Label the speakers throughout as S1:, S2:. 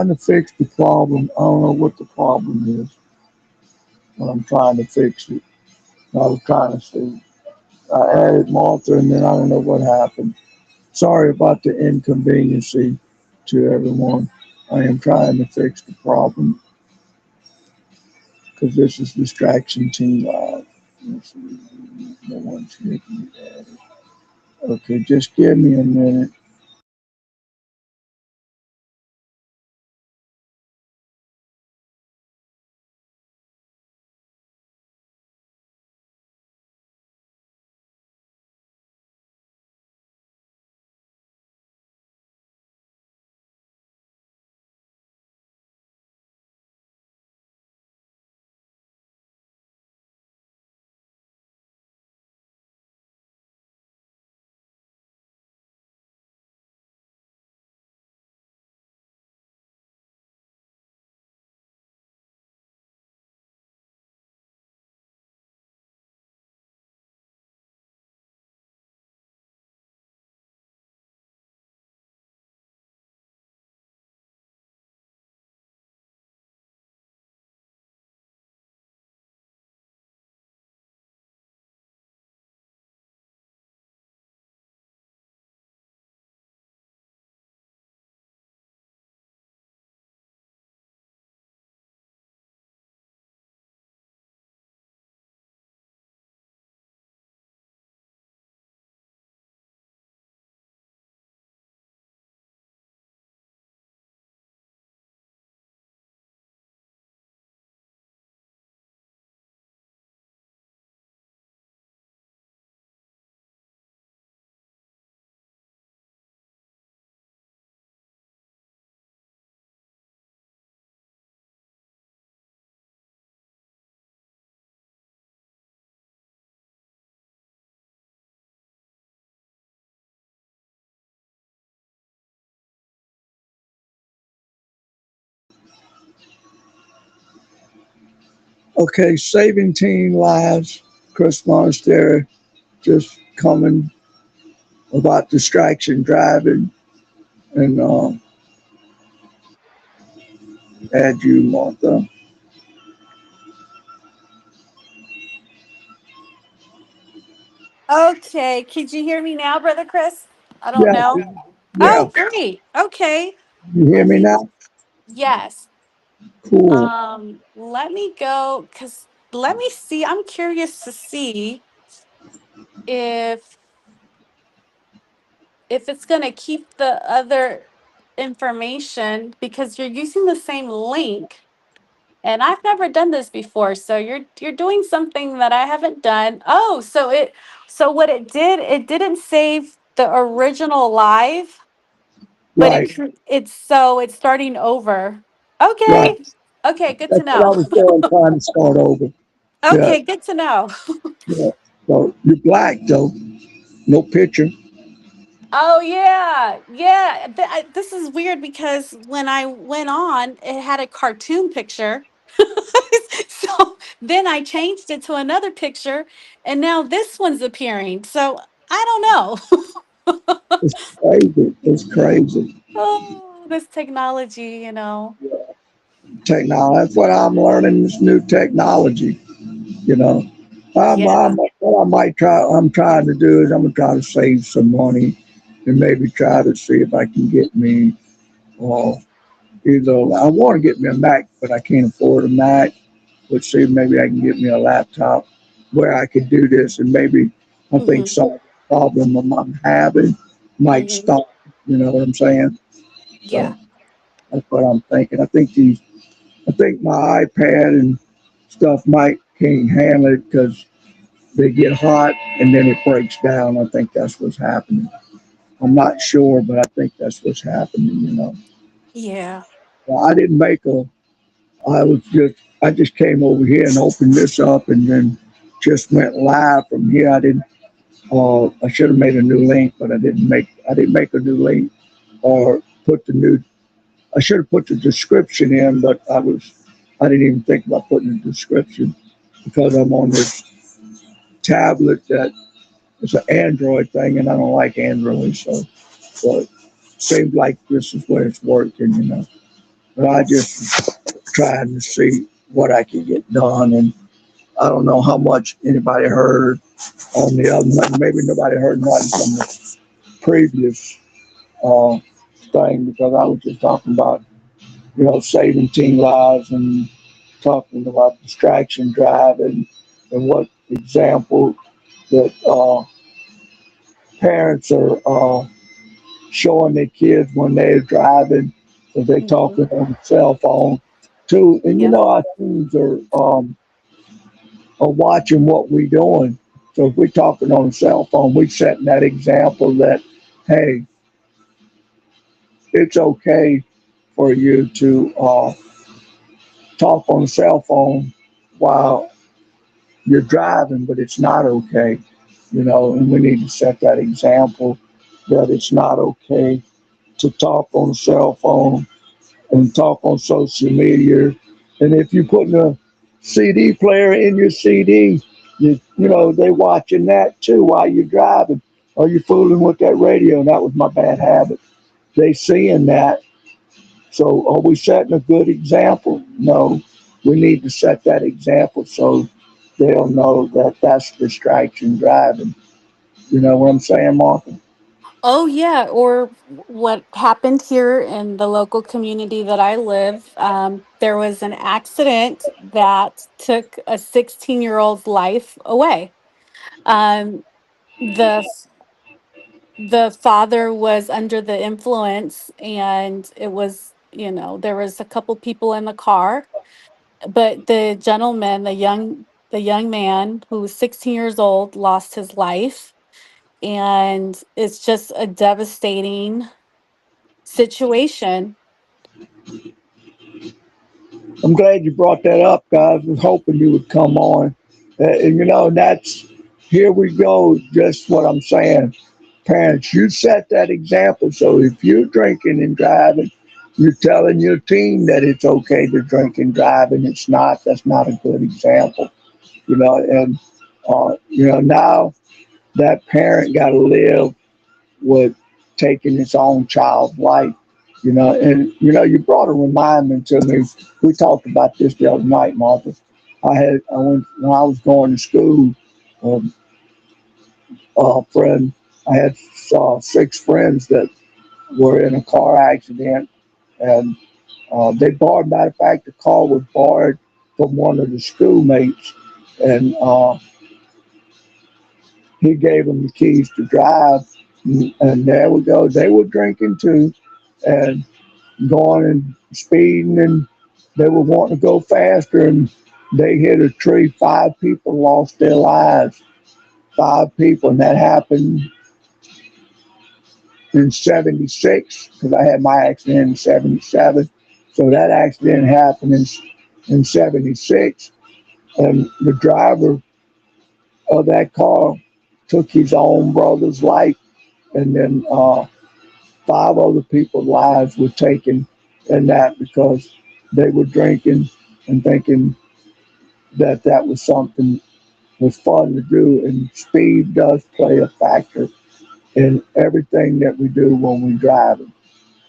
S1: trying to fix the problem. I don't know what the problem is, but I'm trying to fix it. I was trying to see. I added Martha, and then I don't know what happened. Sorry about the inconvenience to everyone. I am trying to fix the problem because this is Distraction Team Live. Let's see. No one's hitting me added. Okay, just give me a minute. Okay, saving teen lives. Chris Monestere just coming about distraction driving and add you, Martha.
S2: Okay, could you hear me now, Brother Chris? I don't
S1: Yeah,
S2: know.
S1: yeah.
S2: Oh, great. Okay.
S1: You hear
S2: Let
S1: me
S2: me,
S1: now?
S2: yes.
S1: Cool.
S2: Let me go because let me see. I'm curious to see if it's gonna keep the other information because you're using the same link. And I've never done this before. So you're doing something that I haven't done. Oh, so what it didn't save the original live. But
S1: Right,
S2: it's starting over.
S1: right.
S2: Okay. Okay, good to
S1: That's what I
S2: know.
S1: was doing, trying to start over. Yeah,
S2: Okay, good to know.
S1: yeah. So you're black though, no picture.
S2: Oh yeah. Yeah. This is weird because when I went on, it had a cartoon picture. So then I changed it to another picture and now this one's appearing. So I don't know.
S1: It's crazy. It's crazy.
S2: Oh, this technology.
S1: Technology. That's what I'm learning. This new technology. You know,
S2: Yeah.
S1: what I might try. I'm trying to do is I'm gonna try to save some money and maybe try to see if I can get me uh, either. I want to get me a Mac, but I can't afford a Mac. Let's see, maybe I can get me a laptop where I could do this, and maybe I think
S2: Hmm.
S1: some problem I'm having might
S2: Hmm.
S1: stop. You know what I'm saying?
S2: Yeah.
S1: So that's what I'm thinking. I think my iPad and stuff might can't handle it because they get hot and then it breaks down. I think that's what's happening. I'm not sure, but I think that's what's happening.
S2: Yeah.
S1: Well, I didn't make a. I just came over here and opened this up and then just went live from here. I didn't. I should have made a new link, but I didn't make. I didn't make a new link or put the new. I should have put the description in, but I didn't even think about putting the description because I'm on this tablet that is an Android thing, and I don't like Android, so it seems like this is where it's working. but I just trying to see what I can get done. And I don't know how much anybody heard on the other one. Maybe nobody heard nothing from the previous uh, thing because I was just talking about, saving teen lives and talking about distraction driving and what example that parents are showing their kids when they're driving, if they're
S2: Hmm.
S1: talking on the cell phone too. And
S2: Yep.
S1: our teens are watching what we're doing. So if we're talking on a cell phone, we're setting that example that, hey, it's okay for you to talk on a cell phone while you're driving, but it's not okay, and we need to set that example that it's not okay to talk on a cell phone and talk on social media. And if you're putting a CD player in your CD, they watching that too while you're driving. Or you fooling with that radio. And that was my bad habit. They seeing that. So are we setting a good example? No. We need to set that example so they'll know that that's distraction driving. You know what I'm saying, Martha?
S2: Oh, yeah. Or what happened here in the local community that I live, there was an accident that took a 16-year-old's life away. Um, the the father was under the influence, and it was, there was a couple people in the car, but the gentleman, the young man who was 16 years old, lost his life. And it's just a devastating situation.
S1: I'm glad you brought that up, guys. I was hoping you would come on. And that's here we go. Just what I'm saying. Parents, you set that example. So if you're drinking and driving, you're telling your teen that it's okay to drink and drive, and it's not. That's not a good example. And now that parent got to live with taking its own child's life. And you brought a reminder to me. We talked about this the other night, Martha. I went when I was going to school. Um, friend, I had six friends that were in a car accident, and they borrowed. Matter of fact, the car was borrowed from one of the schoolmates, and he gave them the keys to drive. And there we go. They were drinking too, and going and speeding, and they were wanting to go faster, and they hit a tree. Five people lost their lives. Five people, and that happened in '76 because I had my accident in '77. So that accident happened in '76, and the driver of that car took his own brother's life, and then five other people's lives were taken in that because they were drinking and thinking that that was something was fun to do. And speed does play a factor in everything that we do when we drive.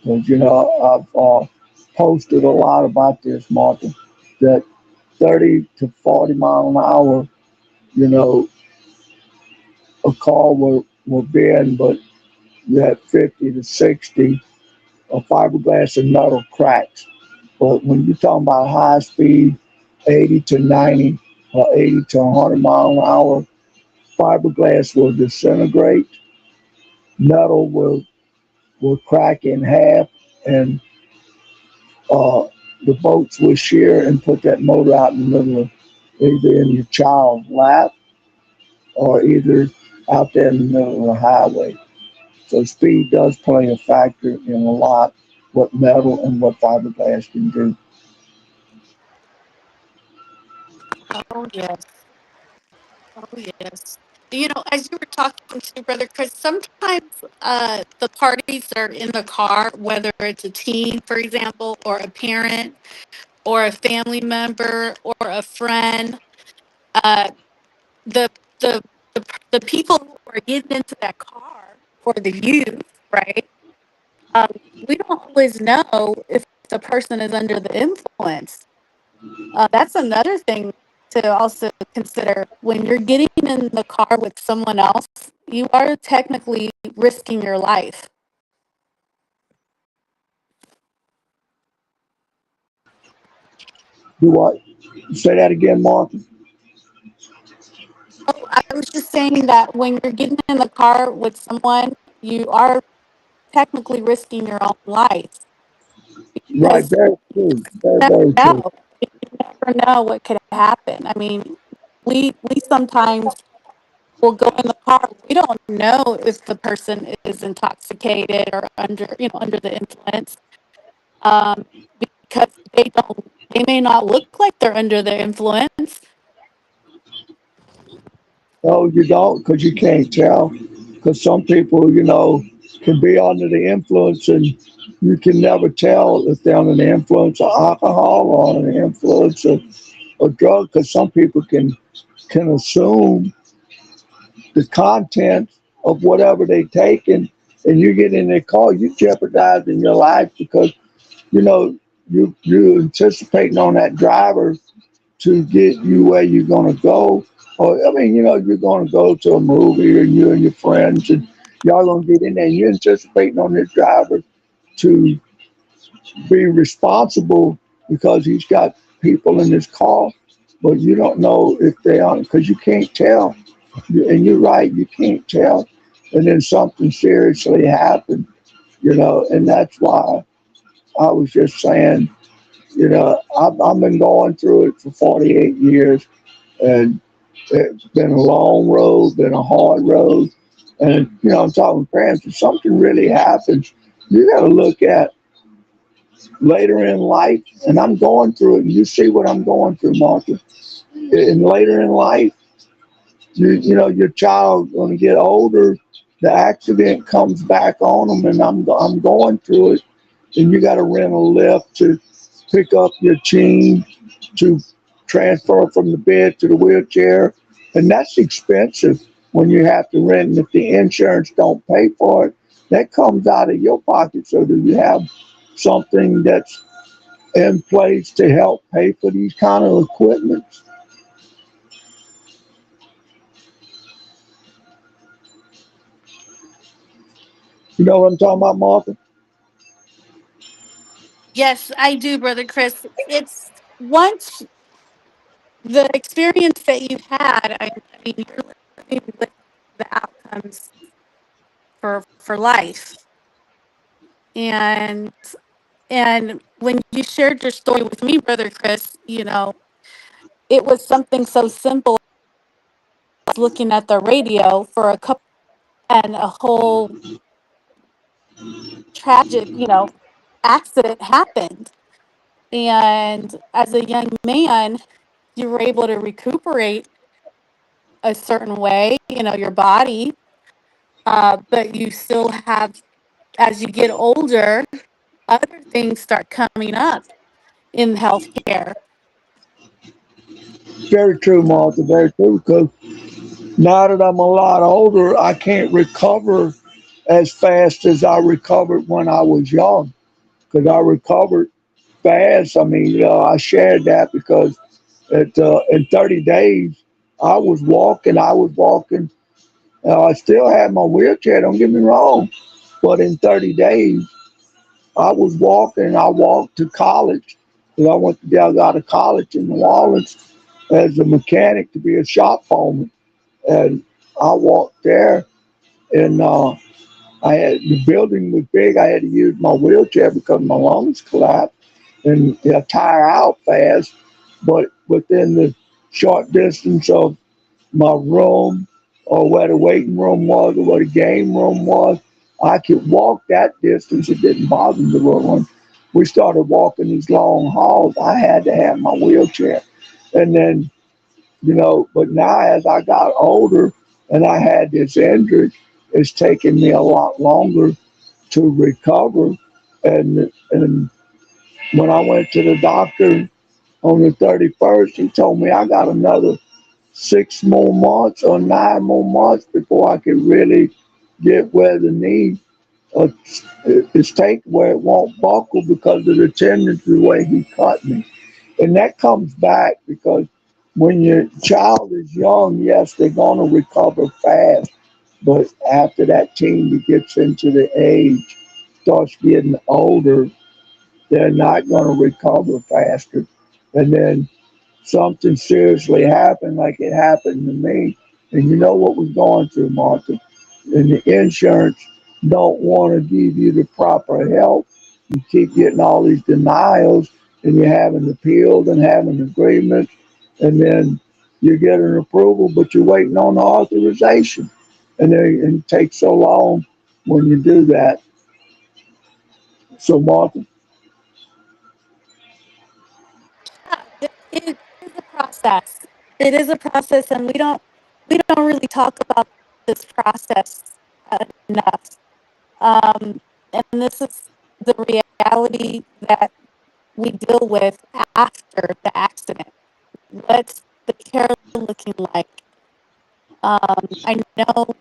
S1: Because I've posted a lot about this, Martha, that 30 to 40 mile an hour, you know, a car will bend, but you have 50 to 60, a fiberglass and metal cracks. But when you're talking about high speed, 80 to 90 or 80 to 100 mile an hour, fiberglass will disintegrate, metal will crack in half, and uh, the boats will shear and put that motor out in the middle of either in your child's lap or either out there in the middle of the highway. So speed does play a factor in a lot what metal and what fiberglass can do.
S2: Oh, yes. Oh, yes. As you were talking to Brother Chris, sometimes the parties are in the car, whether it's a teen, for example, or a parent, or a family member, or a friend. Uh, the the the people who are getting into that car, or the youth, right? Um, we don't always know if the person is under the influence. That's another thing to also consider. When you're getting in the car with someone else, you are technically risking your life.
S1: Do what? Say that again, Martha.
S2: Oh, I was just saying that when you're getting in the car with someone, you are technically risking your own life
S1: Right,
S2: because
S1: very true. Very,
S2: you
S1: very
S2: never
S1: true.
S2: know. You never know what could happen. I mean, we sometimes will go in the car. We don't know if the person is intoxicated or under the influence, um, because they may not look like they're under the influence.
S1: No, you don't, because you can't tell. Because some people, can be under the influence, and you can never tell if they're under the influence of alcohol or under the influence of drug. Because some people can assume the content of whatever they take, and you get in their car, you jeopardizing your life because you know you anticipating on that driver to get you where you're going to go. Or, I mean, you're going to go to a movie and you and your friends and y'all going to get in there and you're anticipating on this driver to be responsible because he's got people in his car, but you don't know if they are, because you can't tell. And you're right, you can't tell. And then something seriously happened, and that's why I was just saying, I've been going through it for 48 years, and it's been a long road, been a hard road. And, I'm talking parents, if something really happens, you got to look at later in life, and I'm going through it, and you see what I'm going through, Martha. And later in life, your child going to get older, the accident comes back on them, and I'm going through it, and you got to rent a lift to pick up your teen, to transfer from the bed to the wheelchair, and that's expensive when you have to rent. And if the insurance don't pay for it, that comes out of your pocket. So do you have something that's in place to help pay for these kind of equipment? You know what I'm talking about, Martha?
S2: Yes, I do, Brother Chris. It's once the experience that you had, I mean, you're living with the outcomes for life. And when you shared your story with me, Brother Chris, it was something so simple as looking at the radio for a couple and a whole tragic, accident happened. And as a young man, you were able to recuperate a certain way, your body, but you still have, as you get older, other things start coming up in healthcare.
S1: Very true, Martha. Very true. Because now that I'm a lot older, I can't recover as fast as I recovered when I was young. Because I recovered fast. I mean, I shared that because in 30 days, I was walking. I was walking. I still had my wheelchair. Don't get me wrong, but in 30 days, I was walking. I walked to college because I went to Delgado College in New Orleans as a mechanic to be a shop foreman, and I walked there, and I had the building was big. I had to use my wheelchair because my lungs collapsed and I tire out fast. But within the short distance of my room or where the waiting room was or where the game room was, I could walk that distance. It didn't bother me. But when we started walking these long halls, I had to have my wheelchair. And then, but now as I got older and I had this injury, it's taken me a lot longer to recover. And when I went to the doctor on the 31st, he told me I got another 6 more months or 9 more months before I could really get where the knee uh, it's take where it won't buckle because of the tendency the way he cut me. And that comes back because when your child is young, yes, they're going to recover fast. But after that teen gets into the age, starts getting older, they're not going to recover faster. And then something seriously happened, like it happened to me. And you know what we're going through, Martha. And the insurance don't want to give you the proper help. You keep getting all these denials, and you're having appeals and having agreements, and then you get an approval, but you're waiting on the authorization, and it takes so long when you do that. So, Martha,
S2: It is a process. It is a process, and we don't really talk about this process enough. Um, and this is the reality that we deal with after the accident. What's the care looking like? I know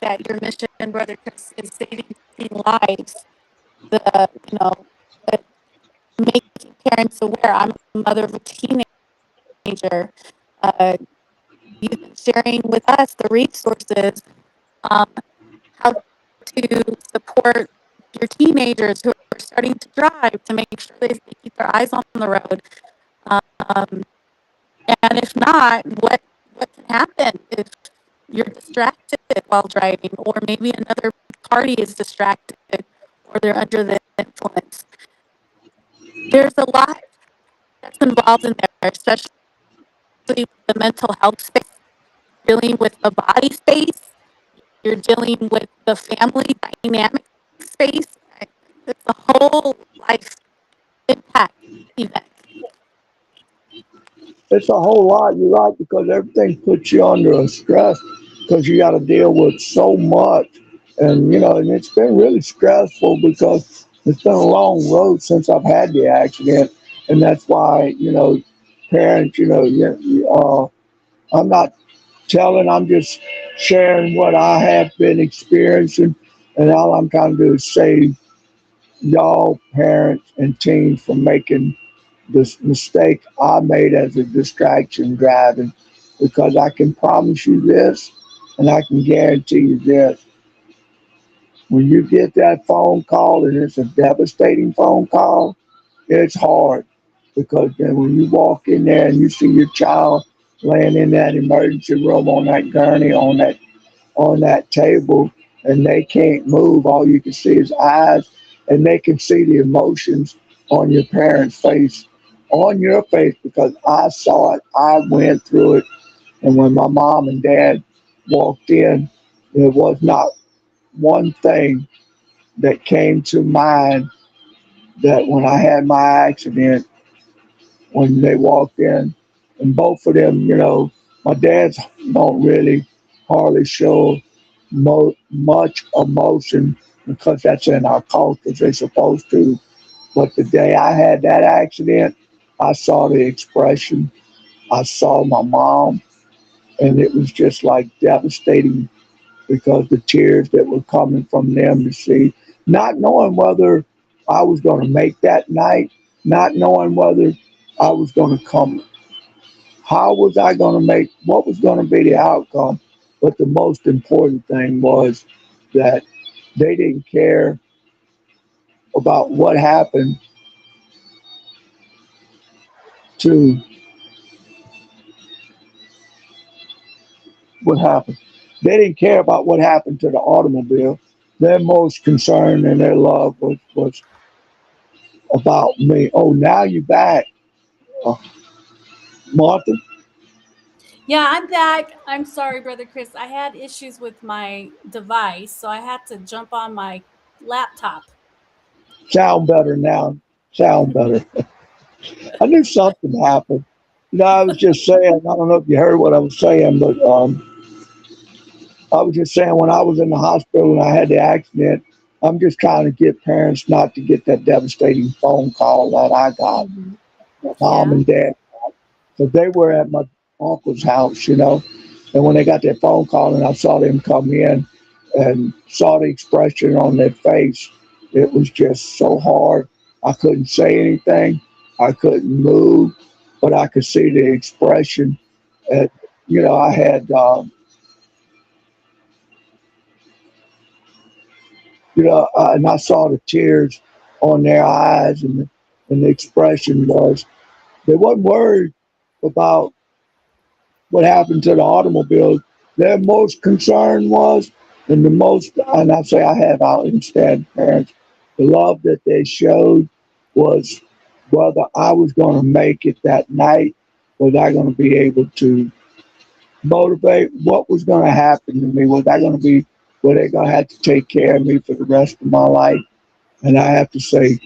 S2: that your mission, Brother Chris, is saving lives. The uh, making parents aware. I'm a mother of a teenager. Uh, you've been sharing with us the resources, um, how to support your teenagers who are starting to drive to make sure they keep their eyes on the road. Um, and if not, what can happen if you're distracted while driving, or maybe another party is distracted, or they're under the influence? There's a lot that's involved in there, especially the mental health space, dealing with the body space. You're dealing with the family dynamic space. It's a whole life impact event.
S1: it's a whole lot. You're right because everything puts you under a stress because you got to deal with so much, and and it's been really stressful because it's been a long road since I've had the accident, and that's why parents, I'm not telling, I'm just sharing what I have been experiencing, and all I'm trying to do is save y'all parents and teens from making this mistake I made as a distraction driving, because I can promise you this, and I can guarantee you this. When you get that phone call, and it's a devastating phone call, it's hard because then when you walk in there and you see your child laying in that emergency room on that gurney, on that table, and they can't move. All you can see is eyes, and they can see the emotions on your parents' face, on your face, because I saw it. I went through it. And when my mom and dad walked in, there was not one thing that came to mind that when I had my accident, when they walked in, and both of them, my dad's don't really hardly show much emotion because that's in our culture. They're supposed to. But the day I had that accident, I saw the expression. I saw my mom, and it was just like devastating because the tears that were coming from them to see, not knowing whether I was going to make that night, not knowing whether I was going to come, how was I going to make, what was going to be the outcome. But the most important thing was that they didn't care about to what happened. They didn't care about what happened to the automobile. Their most concern and their love was about me. Oh, now you're back, uh, Martha.
S2: Yeah, I'm back. I'm sorry, Brother Chris. I had issues with my device, so I had to jump on my laptop.
S1: Sound better now. Sound better. I knew something happened. I was just saying. I don't know if you heard what I was saying, but I was just saying when I was in the hospital and I had the accident, I'm just trying to get parents not to get that devastating phone call that I got.
S2: Hmm.
S1: My mom
S2: Yeah.
S1: and dad, because they were at my uncle's house, and when they got that phone call and I saw them come in, and saw the expression on their face. It was just so hard. I couldn't say anything. I couldn't move, but I could see the expression. And, I had, and I saw the tears on their eyes, and the expression was they wasn't worried about what happened to the automobile. Their most concern was, and I say I have outstanding parents, the love that they showed was whether I was going to make it that night, was I going to be able to motivate, what was going to happen to me, was I going to be, were they going to have to take care of me for the rest of my life? And I have to say,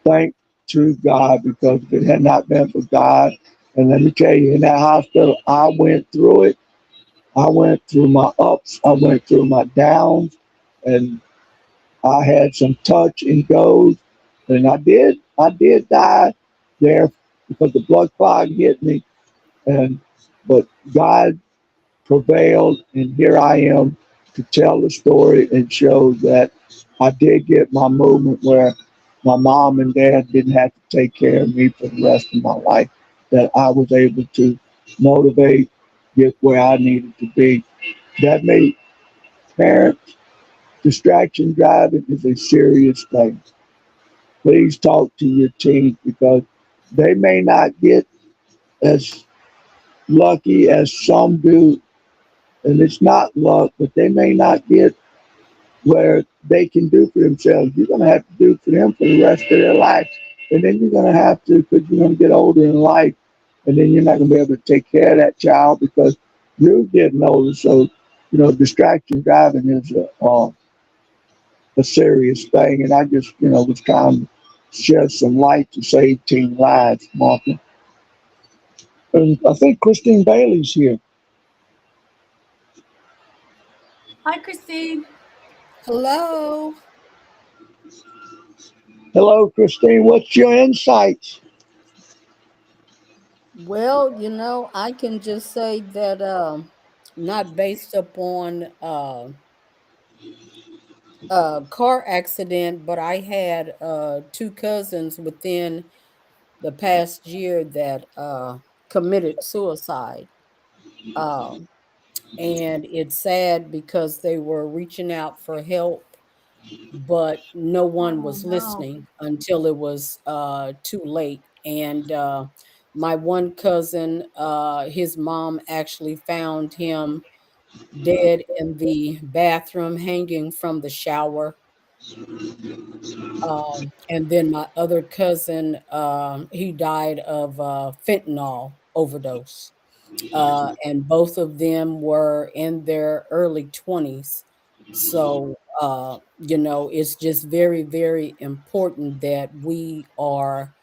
S1: thank to God, because if it had not been for God, and let me tell you, in that hospital, I went through it. I went through my ups, I went through my downs, and I had some touch and goes, and I did die there because the blood clot hit me, and but God prevailed, and here I am to tell the story and show that I did get my movement where my mom and dad didn't have to take care of me for the rest of my life, that I was able to motivate, get where I needed to be. That made parents, distraction driving is a serious thing. Please talk to your teens because they may not get as lucky as some do, and it's not luck, but they may not get where they can do for themselves. You're going to have to do for them for the rest of their life. And then you're going to have to, because you're going to get older in life, and then you're not going to be able to take care of that child because you're getting older. So, distraction driving is a serious thing. And I just, was trying to shed some light to save teen lives, Martha. And I think Christine Bailey's here.
S2: Hi, Christine.
S3: Hello.
S1: Hello, Christine. What's your insights?
S3: Well, I can just say that not based upon a car accident, but I had two cousins within the past year that committed suicide. Um, and it's sad because they were reaching out for help, but no one
S2: Oh,
S3: was
S2: no.
S3: listening until it was too late. And my one cousin, his mom actually found him dead in the bathroom, hanging from the shower. And then my other cousin, he died of fentanyl overdose. And both of them were in their early 20s. So, it's just very, very important that we are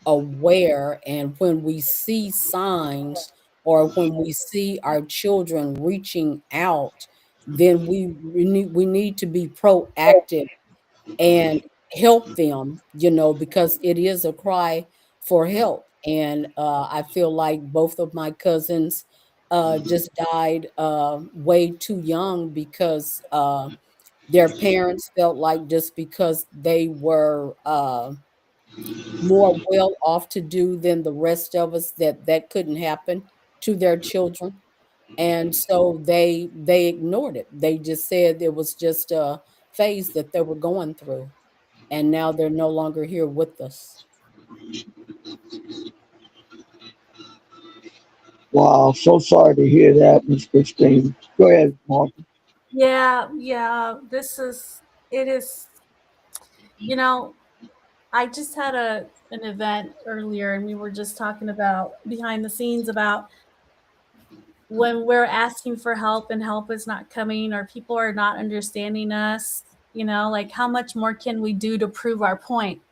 S3: aware. And when we see signs or when we see our children reaching out, then we need to be proactive and help them, because it is a cry for help. And I feel like both of my cousins just died way too young because their parents felt like just because they were more well off to do than the rest of us, that couldn't happen to their children. And so they ignored it. They just said it was just a phase that they were going through, and now they're no longer here with us.
S1: Wow, so sorry to hear that, Miss Christine. Go ahead, Martha.
S2: Yeah, yeah. It is, you know, I just had an event earlier and we were just talking about behind the scenes about when we're asking for help and help is not coming or people are not understanding us, like how much more can we do to prove our point,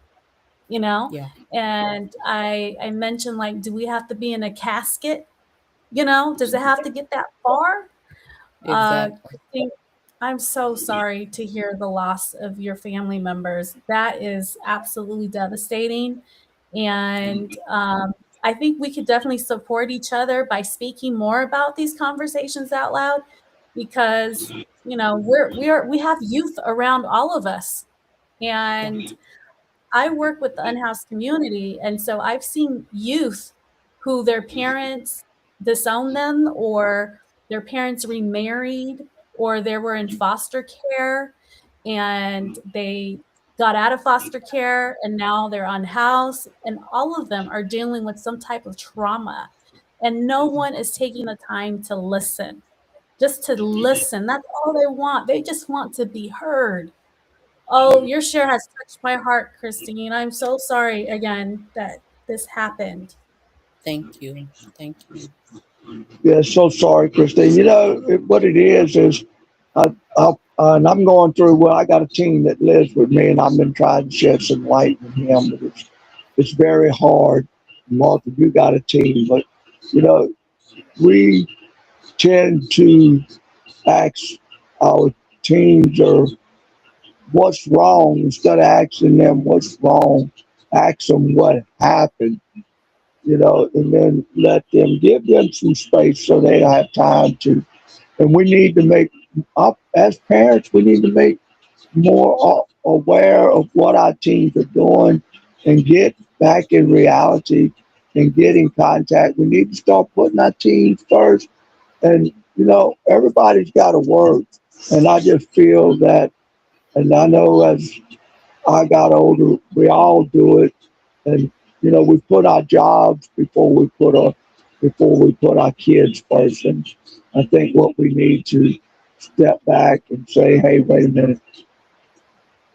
S2: you know?
S3: Yeah,
S2: And I mentioned, like, do we have to be in a casket? Does it have to get that far?
S3: exactly.
S2: Christine, I'm so sorry to hear the loss of your family members. That is absolutely devastating. And I think we could definitely support each other by speaking more about these conversations out loud because
S4: we have youth around all of us, and I work with the unhoused community, and so I've seen youth who their parents disowned them, or their parents remarried, or they were in foster care and they got out of foster care and now they're unhoused, and all of them are dealing with some type of trauma. And no one is taking the time to listen, just to listen. That's all they want. They just want to be heard. Oh, your share has touched my heart, Christine. I'm so sorry again that this happened.
S3: Thank you. Thank you.
S1: Yeah, so sorry, Christine. What it is and I'm going through. Well, I got a team that lives with me, and I've been trying to shed some light on him, but it's very hard. Martha, you got a team, but you know, we tend to ask our teams or what's wrong instead of asking them what's wrong. Ask them what happened, and then give them some space so they have time to. And we need to make up as parents. We need to make more aware of what our teens are doing and get back in reality and get in contact. We need to start putting our teens first. And, everybody's got to work. And I just feel that, and I know as I got older, we all do it. And, we put our jobs before we put our kids first. And I think what we need to step back and say, hey, wait a minute,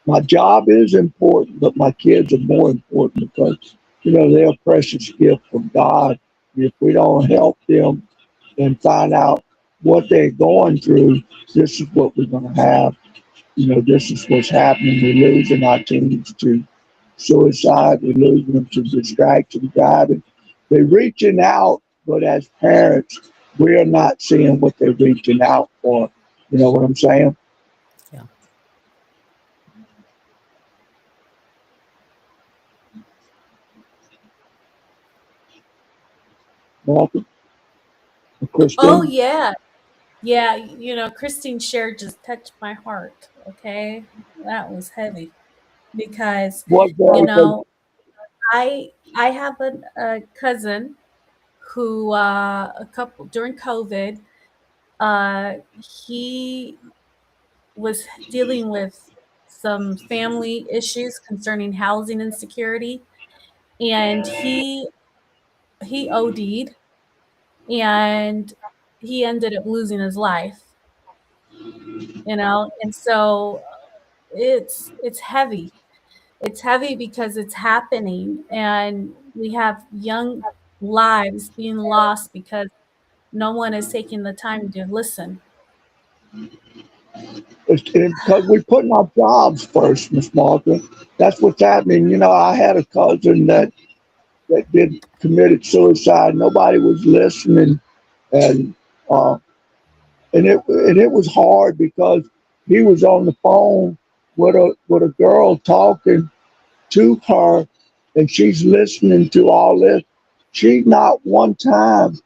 S1: my job is important, but my kids are more important because, they're a precious gift from God. If we don't help them and find out what they're going through, this is what we're going to have. This is what's happening. We're losing our teens to suicide. We're losing them to distraction driving. They're reaching out, but as parents, we're not seeing what they're reaching out for. You know what I'm saying?
S3: Yeah.
S1: Welcome,
S4: Oh,
S1: Christine.
S4: yeah. Yeah, Christine share just touched my heart. Okay. That was heavy because,
S1: What
S4: you
S1: does
S4: know, I have a cousin who a couple during COVID, he was dealing with some family issues concerning housing insecurity, and he OD'd, and he ended up losing his life, and so it's heavy. It's heavy because it's happening, and we have young lives being lost because no one is taking the time to listen.
S1: it's because we're putting our jobs first, Miss Martha. That's what's happening. I had a cousin that did committed suicide. Nobody was listening, and uh, and it was hard because he was on the phone with a girl talking to her, and she's listening to all this. She not one time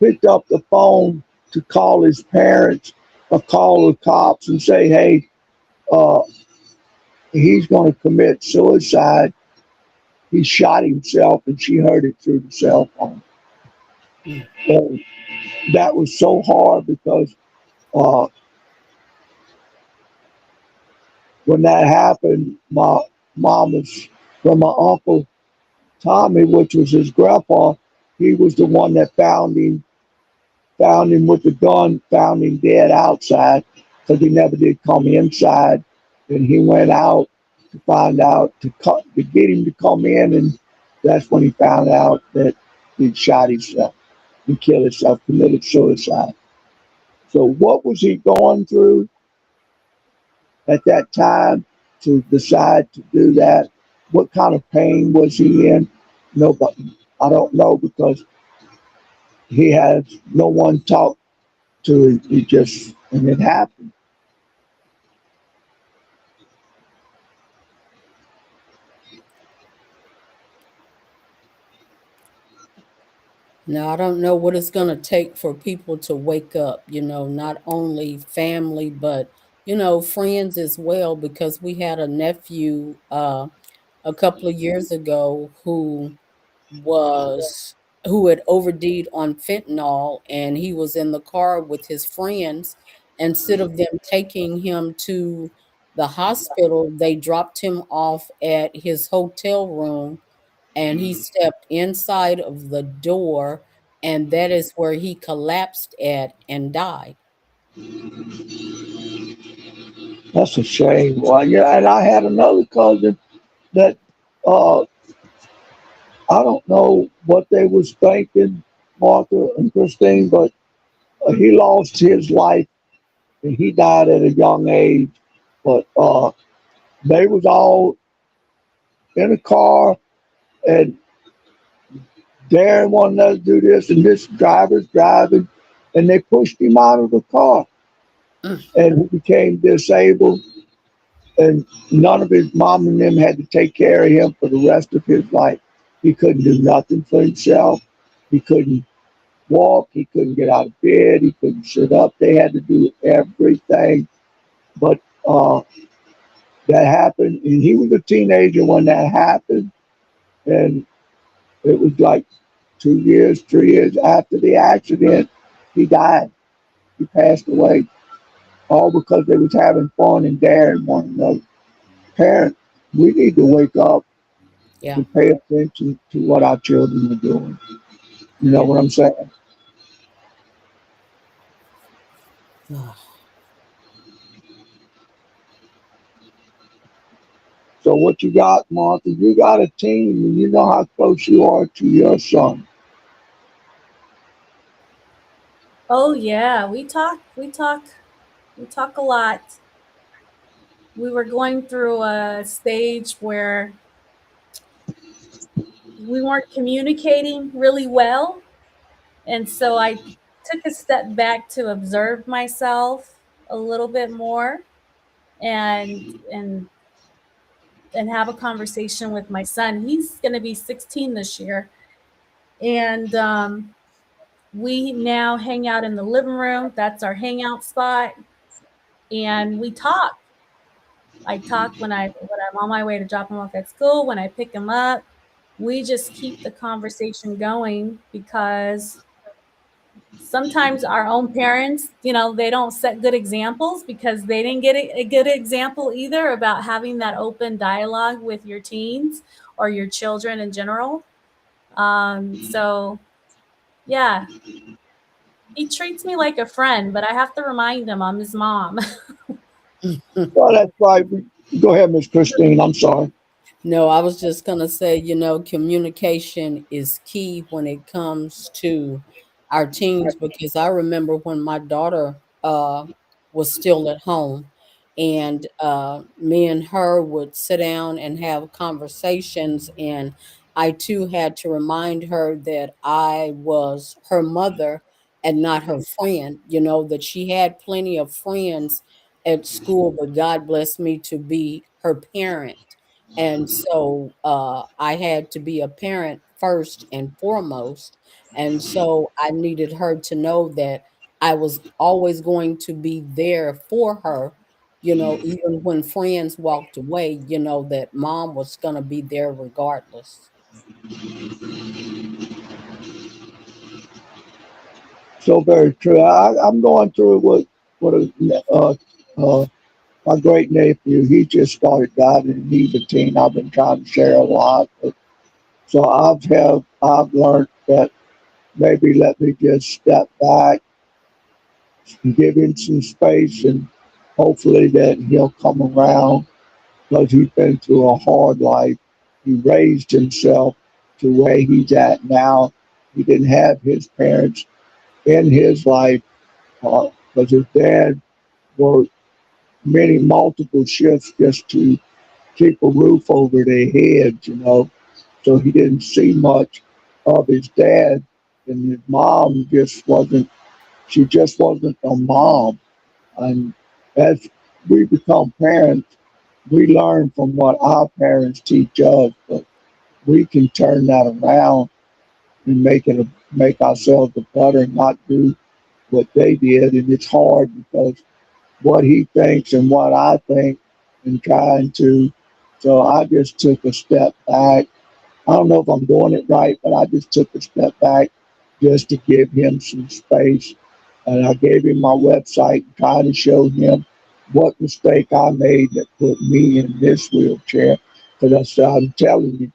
S1: picked up the phone to call his parents or call the cops and say, "Hey, uh, he's going to commit suicide. He shot himself," and she heard it through the cell phone.
S3: Mm.
S1: And that was so hard because uh, when that happened, my mama's from my uncle Tommy, which was his grandpa, he was the one that found him with the gun, found him dead outside because he never did come inside. And he went out to find out to get him to come in, and that's when he found out that he shot himself. He killed himself, committed suicide. So what was he going through at that time to decide to do that? What kind of pain was he in? Nobody. I don't know because he has no one talk to him. He just and it happened.
S3: Now, I don't know what it's going to take for people to wake up, not only family, but, friends as well, because we had a nephew a couple of years ago was who had OD'd on fentanyl, and he was in the car with his friends. Instead of them taking him to the hospital, they dropped him off at his hotel room, and he stepped inside of the door, and that is where he collapsed at and died.
S1: That's a shame. Well, yeah, and I had another cousin that uh, I don't know what they was thinking, Martha and Christine, but he lost his life and he died at a young age. But they was all in a car and Darren wanted us to do this and this driver's driving and they pushed him out of the car
S3: Mm.
S1: and he became disabled and none of his mom and them had to take care of him for the rest of his life. He couldn't do nothing for himself. He couldn't walk. He couldn't get out of bed. He couldn't sit up. They had to do everything. But that happened, and he was a teenager when that happened. And it was like 2 years, 3 years after the accident, he died. He passed away, all because they was having fun and daring one another. Parents, we need to wake up
S3: Yeah.
S1: to pay attention to what our children are doing. You know
S3: Yeah.
S1: what I'm saying? So what you got, Martha? You got a team, and you know how close you are to your son.
S4: Oh yeah, we talk a lot. We were going through a stage where we weren't communicating really well, and so I took a step back to observe myself a little bit more and and and have a conversation with my son. He's going to be 16 this year, and we now hang out in the living room. That's our hangout spot, and we talk. I talk when I'm on my way to drop him off at school, when I pick him up. We just keep the conversation going because sometimes our own parents, they don't set good examples because they didn't get a good example either about having that open dialogue with your teens or your children in general. So yeah, he treats me like a friend, but I have to remind him I'm his mom.
S1: Well, that's right. Go ahead, Miss Christine. I'm sorry.
S3: No, I was just going to say, communication is key when it comes to our teens, because I remember when my daughter was still at home, and me and her would sit down and have conversations, and I too had to remind her that I was her mother and not her friend, that she had plenty of friends at school, but God blessed me to be her parent. And so I had to be a parent first and foremost. And so I needed her to know that I was always going to be there for her, even when friends walked away, that mom was going to be there regardless.
S1: So very true. I'm going through it with my great nephew. He just started diving, and he's a teen. I've been trying to share a lot. So I've learned that maybe let me just step back and give him some space, and hopefully that he'll come around because he's been through a hard life. He raised himself to where he's at now. He didn't have his parents in his life because his dad worked many multiple shifts just to keep a roof over their heads. So he didn't see much of his dad, and his mom she just wasn't a mom. And as we become parents, we learn from what our parents teach us, but we can turn that around and make ourselves a better and not do what they did. And it's hard because what he thinks and what I think and trying to. So I just took a step back. I don't know if I'm doing it right, but I just took a step back just to give him some space. And I gave him my website and tried to show him what mistake I made that put me in this wheelchair. Because I said, I'm telling you,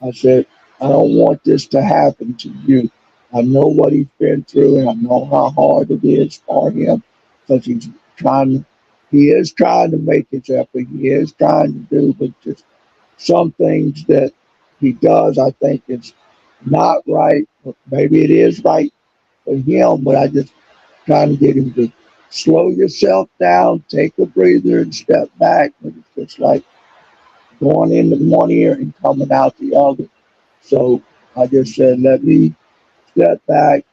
S1: I said, I don't want this to happen to you. I know what he's been through and I know how hard it is for him because trying, he is trying to make his effort. He is trying to do, but just some things that he does, I think is not right. Maybe it is right for him, but I just trying to get him to slow yourself down, take a breather and step back. But it's just like going into one ear and coming out the other. So I just said, let me step back,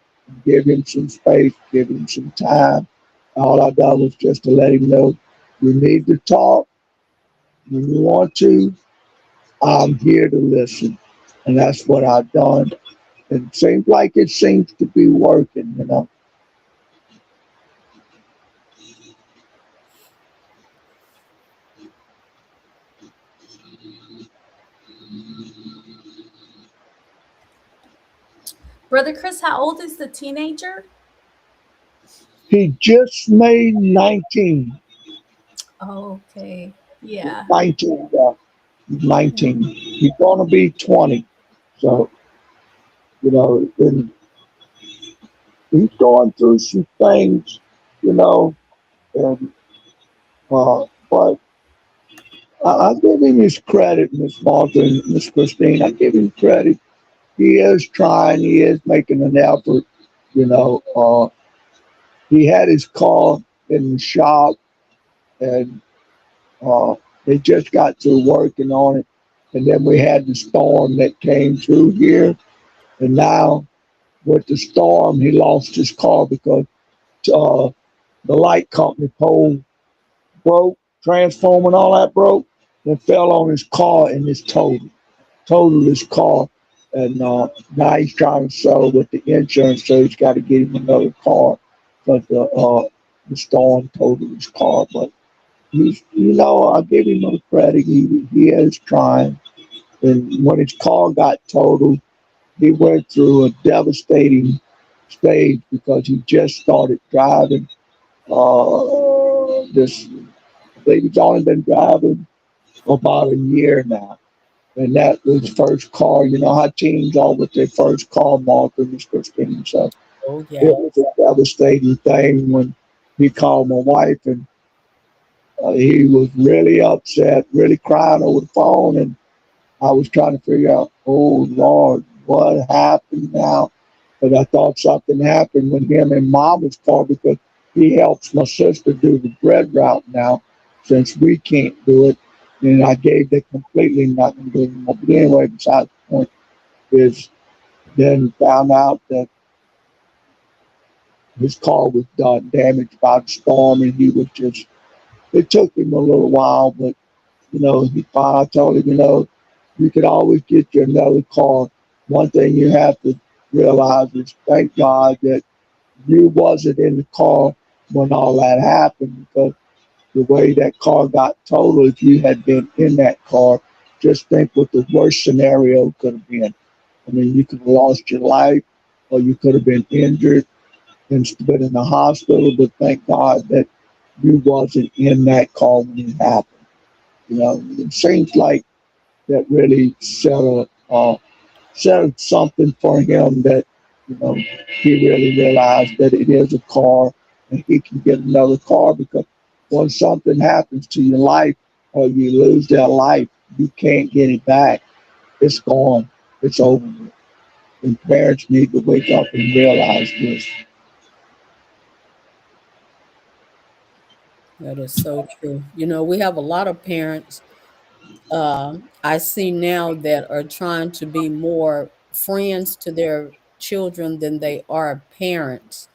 S1: give him some space, give him some time. All I done was just to let him know you need to talk when you want to. I'm here to listen. And that's what I've done. And it seems like it seems to be working, you know.
S4: Brother Chris, how old is the teenager?
S1: He just made 19.
S4: Oh, okay. Yeah.
S1: 19, yeah. He's
S4: Yeah.
S1: 19. He's going to be 20. So, and he's going through some things, you know, and but I give him his credit, Miss Martha and Miss Christine. I give him credit. He is trying. He is making an effort. You know, he had his car in the shop, and uh, they just got to working on it. And then we had the storm that came through here, and now with the storm, he lost his car because uh, the light company pole broke, transformer and all that broke, and fell on his car and it's totaled his car. And now he's trying to settle with the insurance, so he's got to get him another car because the storm totaled his car. But I give him no credit. He is trying. And when his car got totaled, he went through a devastating stage because he just started driving. This I think he's only been driving about a year now. And that was first car. You know how teens are with their first car, Martha, Miss Christine. So
S3: Oh,
S1: it
S3: yeah.
S1: was a devastating thing when he called my wife and he was really upset, really crying over the phone. And I was trying to figure out, oh Lord, what happened now? But I thought something happened with him and Mama's car because he helps my sister do the bread route now since we can't do it. And I gave that completely nothing to him. But anyway, besides the point is then found out that his car was done damaged by the storm and he was just it took him a little while, but I told him, you could always get you another car. One thing you have to realize is thank God that you wasn't in the car when all that happened because the way that car got totaled, if you had been in that car, just think what the worst scenario could have been. I mean, you could have lost your life or you could have been injured and been in the hospital, but thank God that you wasn't in that car when it happened. It seems like that really set something for him that he really realized that it is a car and he can get another car because when something happens to your life or you lose that life, you can't get it back. It's gone. It's over. And parents need to wake up and realize this.
S3: That is so true. We have a lot of parents I see now that are trying to be more friends to their children than they are parents.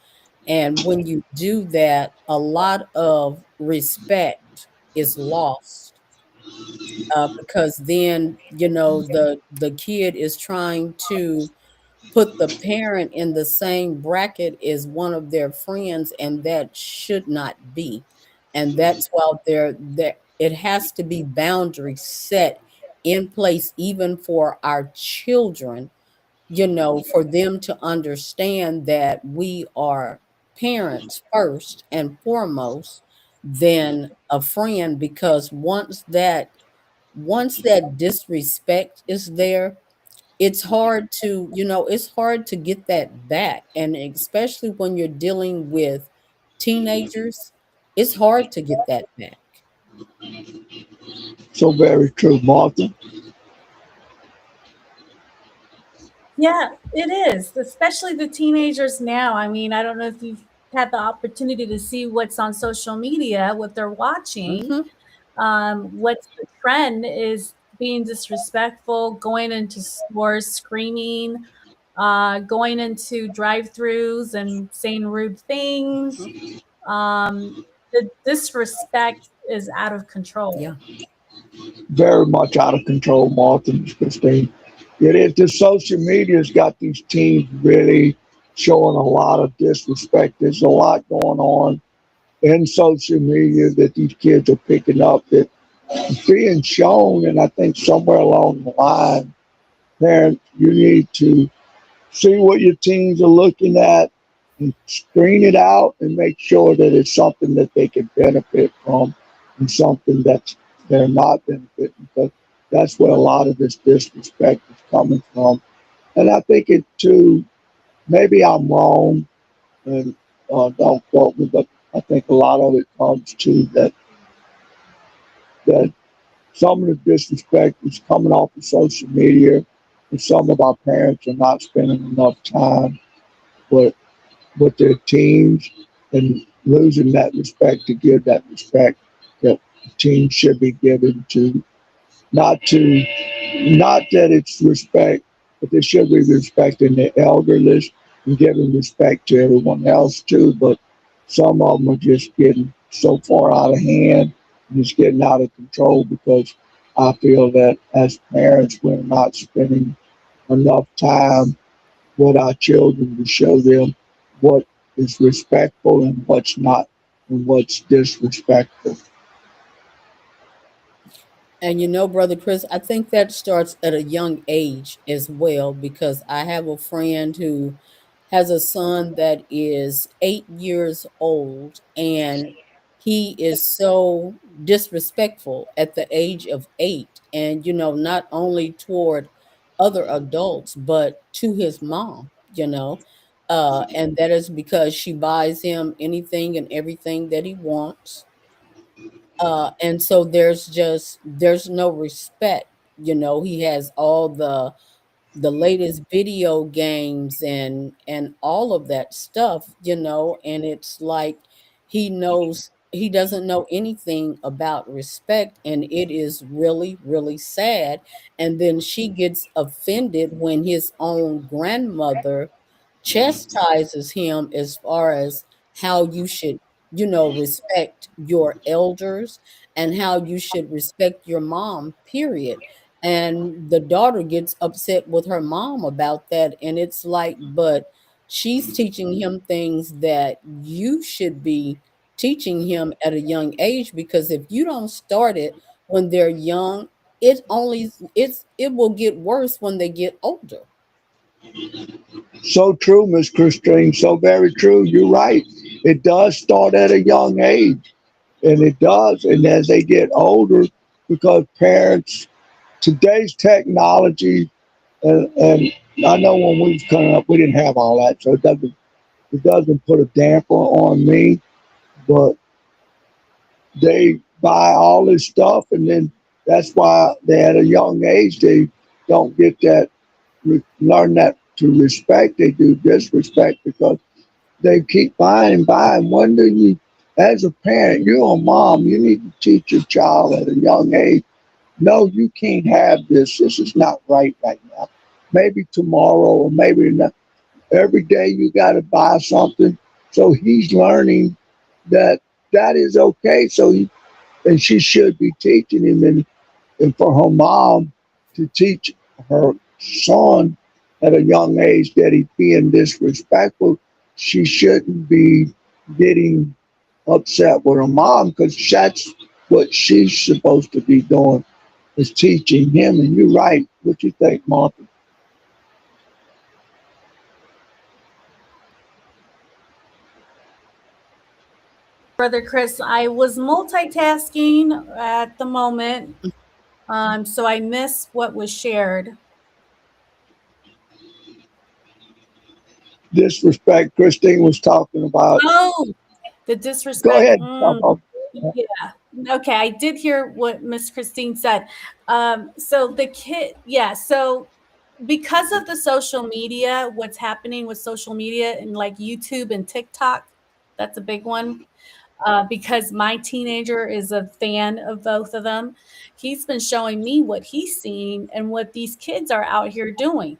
S3: And when you do that, a lot of respect is lost because then the kid is trying to put the parent in the same bracket as one of their friends, and that should not be. And that's why there it has to be boundaries set in place even for our children, for them to understand that we are parents first and foremost, then a friend, because once that disrespect is there, it's hard to get that back. And especially when you're dealing with teenagers, it's hard to get that back.
S1: So very true, Martha.
S4: Yeah, it is, especially the teenagers now. I mean, I don't know if you've had the opportunity to see what's on social media, what they're watching.
S3: Hmm.
S4: What's the trend is being disrespectful, going into stores screaming, going into drive-throughs and saying rude things. The disrespect is out of control.
S3: Yeah.
S1: Very much out of control, Martha and Christine. It is. The social media's got these teens really showing a lot of disrespect. There's a lot going on in social media that these kids are picking up that is being shown. And I think somewhere along the line, parents, you need to see what your teens are looking at and screen it out and make sure that it's something that they can benefit from and something that they're not benefiting, because that's where a lot of this disrespect is coming from. And I think it too, maybe I'm wrong and don't quote me, but I think a lot of it comes to that some of the disrespect is coming off of social media, and some of our parents are not spending enough time with their teams and losing that respect to give that respect that teams should be given to not not that it's respect, but they should be respecting the elderly and giving respect to everyone else too. But some of them are just getting so far out of hand and it's getting out of control, because I feel that as parents we're not spending enough time with our children to show them what is respectful and what's not and what's disrespectful.
S3: And Brother Chris, I think that starts at a young age as well, because I have a friend who has a son that is 8 years old, and he is so disrespectful at the age of 8. And, not only toward other adults, but to his mom. And that is because she buys him anything and everything that he wants, and so there's no respect. He has all the latest video games and all of that stuff, and it's like he doesn't know anything about respect, and it is really, really sad. And then she gets offended when his own grandmother chastises him as far as how you should, respect your elders, and how you should respect your mom, period. And the daughter gets upset with her mom about that, and it's like, but she's teaching him things that you should be teaching him at a young age, because if you don't start it when they're young, it will get worse when they get older.
S1: So true, Miss Christine. So very true. You're right. It does start at a young age, and it does. And as they get older, because parents, today's technology, and I know when we was coming up, we didn't have all that, so it doesn't put a damper on me. But they buy all this stuff, and then that's why they at a young age they don't get that learn that to respect. They do disrespect because they keep buying and buying. When do you, as a parent, you're a mom, you need to teach your child at a young age, no, you can't have this. This is not right now. Maybe tomorrow or maybe not. Every day you got to buy something. So he's learning that that is okay. And she should be teaching him, and for her mom to teach her son at a young age that he's being disrespectful, she shouldn't be getting upset with her mom because that's what she's supposed to be doing is teaching him. And you're right. What you think, Martha?
S4: Brother Chris, I was multitasking at the moment, so I missed what was shared.
S1: Disrespect. Christine was talking about.
S4: Oh, the
S1: Go
S4: disrespect.
S1: ahead. Talk about
S4: Yeah. Okay, I did hear what Miss Christine said. So the kid, yeah. So because of the social media, what's happening with social media and like YouTube and TikTok, that's a big one. Because my teenager is a fan of both of them. He's been showing me what he's seen and what these kids are out here doing.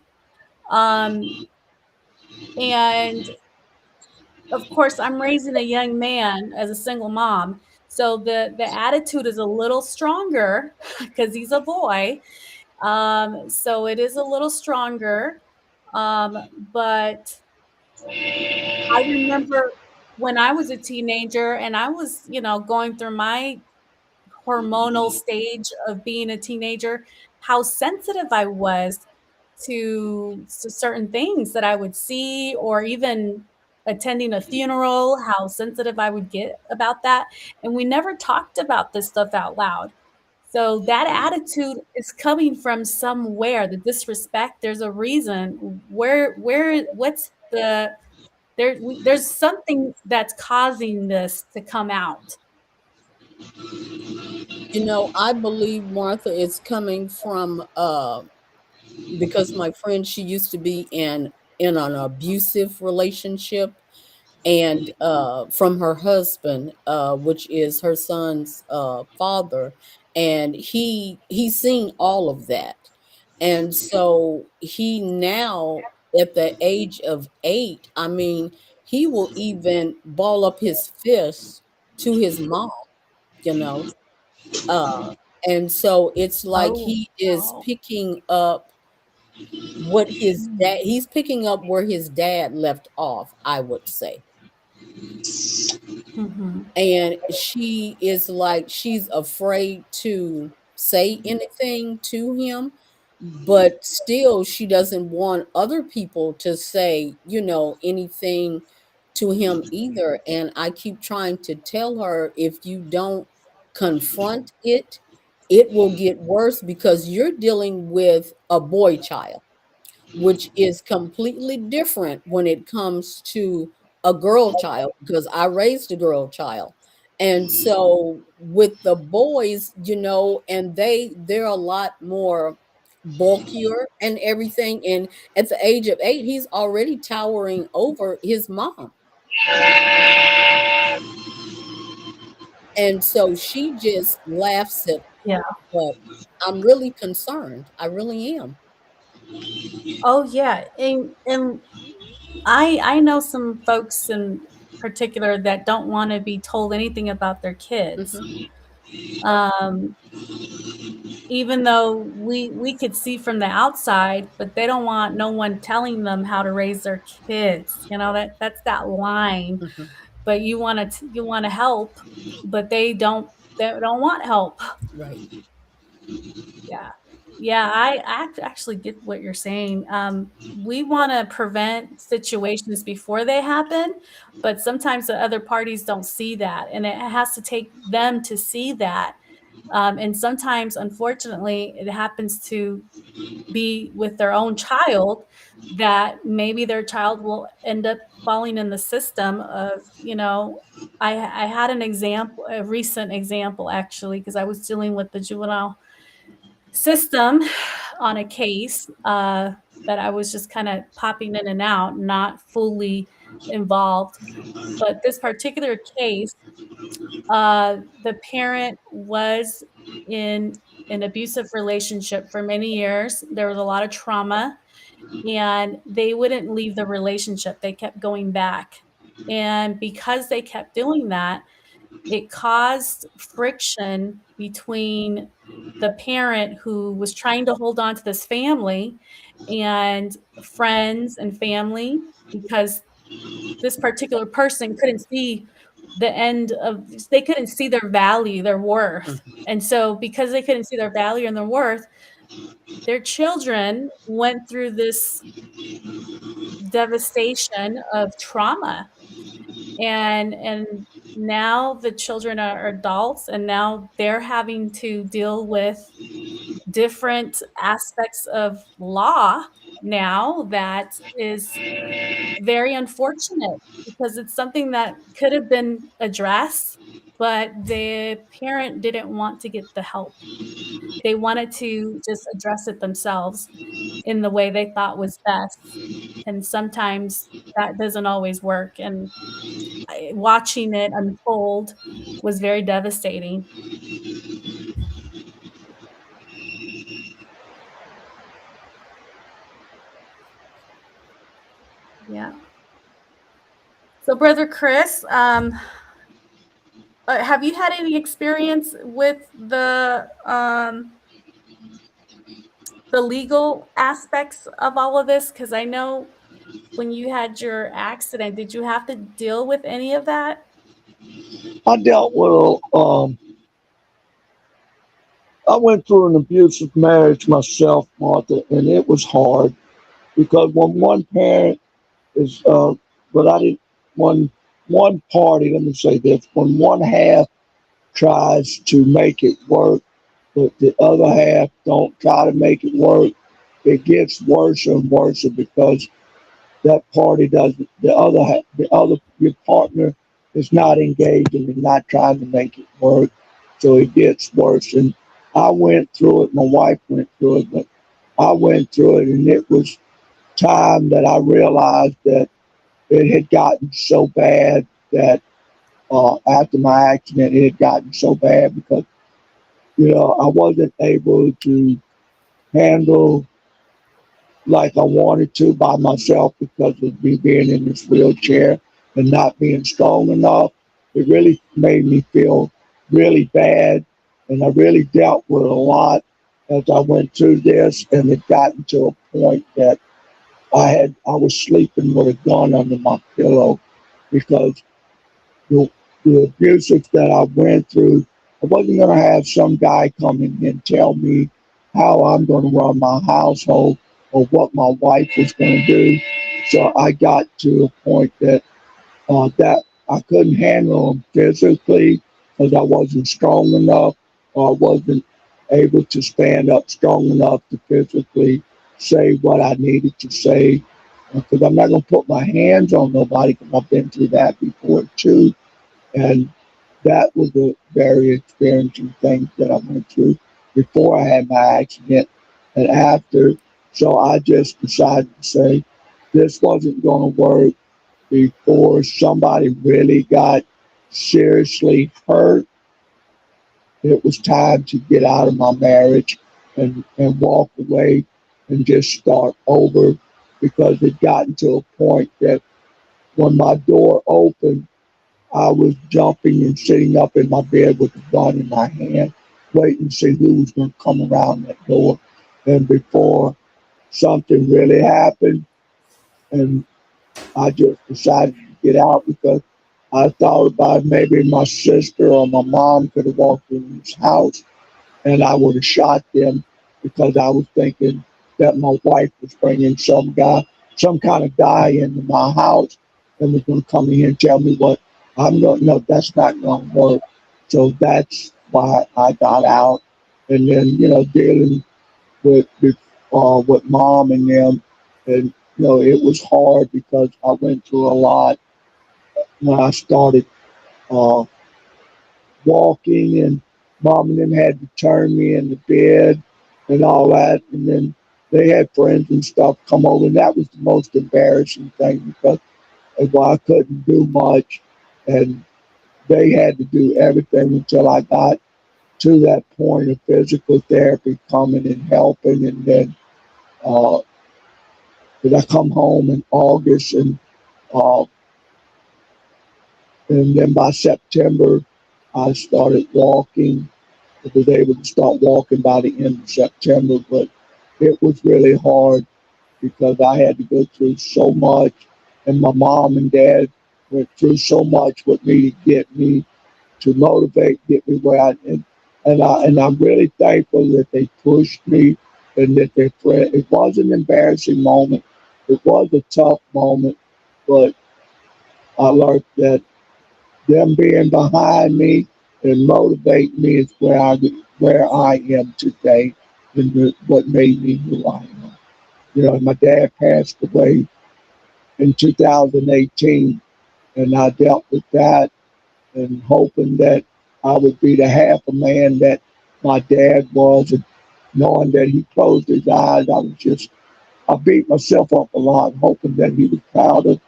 S4: Um, and of course, I'm raising a young man as a single mom. So the attitude is a little stronger because he's a boy. So it is a little stronger. But I remember when I was a teenager and I was, going through my hormonal stage of being a teenager, how sensitive I was to certain things that I would see, or even attending a funeral, how sensitive I would get about that. And we never talked about this stuff out loud. So that attitude is coming from somewhere. The disrespect, there's a reason. What's there's something that's causing this to come out.
S3: I believe, Martha, it's coming from because my friend, she used to be in an abusive relationship, and from her husband, which is her son's father, and he's seen all of that, and so he now, at the age of 8, I mean, he will even ball up his fist to his mom, you know uh and so it's like
S4: Oh,
S3: he is
S4: wow.
S3: picking up what his
S4: Mm.
S3: dad he's picking up where his dad left off, I would say.
S4: Mhm.
S3: And she is like, she's afraid to say anything to him, but still she doesn't want other people to say, anything to him either. And I keep trying to tell her, if you don't confront it, it will get worse, because you're dealing with a boy child, which is completely different when it comes to a girl child, because I raised a girl child. And so with the boys, and they're a lot more bulkier and everything. And at the age of 8, he's already towering over his mom. And so she just laughs it
S4: Yeah.
S3: off. But I'm really concerned. I really am.
S4: Oh, yeah, and I know some folks in particular that don't wanna be told anything about their kids.
S3: Hmm.
S4: Um, Even though we could see from the outside, but they don't want no one telling them how to raise their kids, that's that line.
S3: Hmm.
S4: But you wanna help, but they don't want help.
S3: Right.
S4: Yeah. Yeah, I actually get what you're saying. We wanna prevent situations before they happen, but sometimes the other parties don't see that, and it has to take them to see that. And sometimes, unfortunately, it happens to be with their own child, that maybe their child will end up falling in the system of, I had an example, a recent example actually, because I was dealing with the juvenile system on a case, that I was just kind of popping in and out, not fully involved. But this particular case, the parent was in an abusive relationship for many years. There was a lot of trauma, and they wouldn't leave the relationship. They kept going back. And because they kept doing that, it caused friction between the parent who was trying to hold on to this family and friends and family, because this particular person couldn't see the end of, they couldn't see their value, their worth. And so because they couldn't see their value and their worth, their children went through this devastation of trauma. And now the children are adults, and now they're having to deal with different aspects of law now that is very unfortunate, because it's something that could have been addressed, but the parent didn't want to get the help. They wanted to just address it themselves in the way they thought was best. And sometimes that doesn't always work. And watching it unfold was very devastating. Yeah. So, Brother Chris, have you had any experience with the legal aspects of all of this? Because I know when you had your accident, did you have to deal with any of that?
S1: I dealt with, I went through an abusive marriage myself, Martha, and it was hard because when one parent is, but I didn't, one party, let me say this, when one half tries to make it work, but the other half don't try to make it work, it gets worse and worse because that party doesn't, your partner is not engaging and not trying to make it work. So it gets worse. And I went through it, my wife went through it, but I went through it, and it was time that I realized that it had gotten so bad that after my accident, it had gotten so bad because, I wasn't able to handle like I wanted to by myself because of me being in this wheelchair and not being strong enough. It really made me feel really bad. And I really dealt with a lot as I went through this. And it gotten to a point that I was sleeping with a gun under my pillow because the, the abuses that I went through, I wasn't going to have some guy come in and tell me how I'm going to run my household or what my wife was going to do. So I got to a point that I couldn't handle them physically because I wasn't strong enough, or I wasn't able to stand up strong enough to physically say what I needed to say. Because I'm not going to put my hands on nobody because I've been through that before too. And that was a very experiencing thing that I went through before I had my accident and after. So I just decided to say this wasn't going to work before somebody really got seriously hurt. It was time to get out of my marriage and walk away and just start over because it gotten to a point that when my door opened, I was jumping and sitting up in my bed with the gun in my hand, waiting to see who was going to come around that door. And before something really happened, and I just decided to get out because I thought about maybe my sister or my mom could have walked in this house and I would have shot them because I was thinking that my wife was bringing some kind of guy into my house and was going to come in here and tell me what I'm going. No, that's not going to work. So that's why I got out, and then dealing with mom and them, and it was hard because I went through a lot when I started. Uh, Walking, and mom and them had to turn me in the bed and all that. And then they had friends and stuff come over, and that was the most embarrassing thing because I couldn't do much, and they had to do everything until I got to that point of physical therapy coming and helping. And then uh, did I come home in August, uh, and then by September I started walking. I was able to start walking by the end of September, but it was really hard because I had to go through so much, and my mom and dad went through so much with me to get me to motivate, get me where and I'm really thankful that they pushed me and that they prayed. It was an embarrassing moment. It was a tough moment, but I learned that them being behind me and motivate me is where I am today, and what made me who I am. You know, my dad passed away in 2018, and I dealt with that and hoping that I would be the half a man that my dad was, and knowing that he closed his eyes, I beat myself up a lot, hoping that he was proud of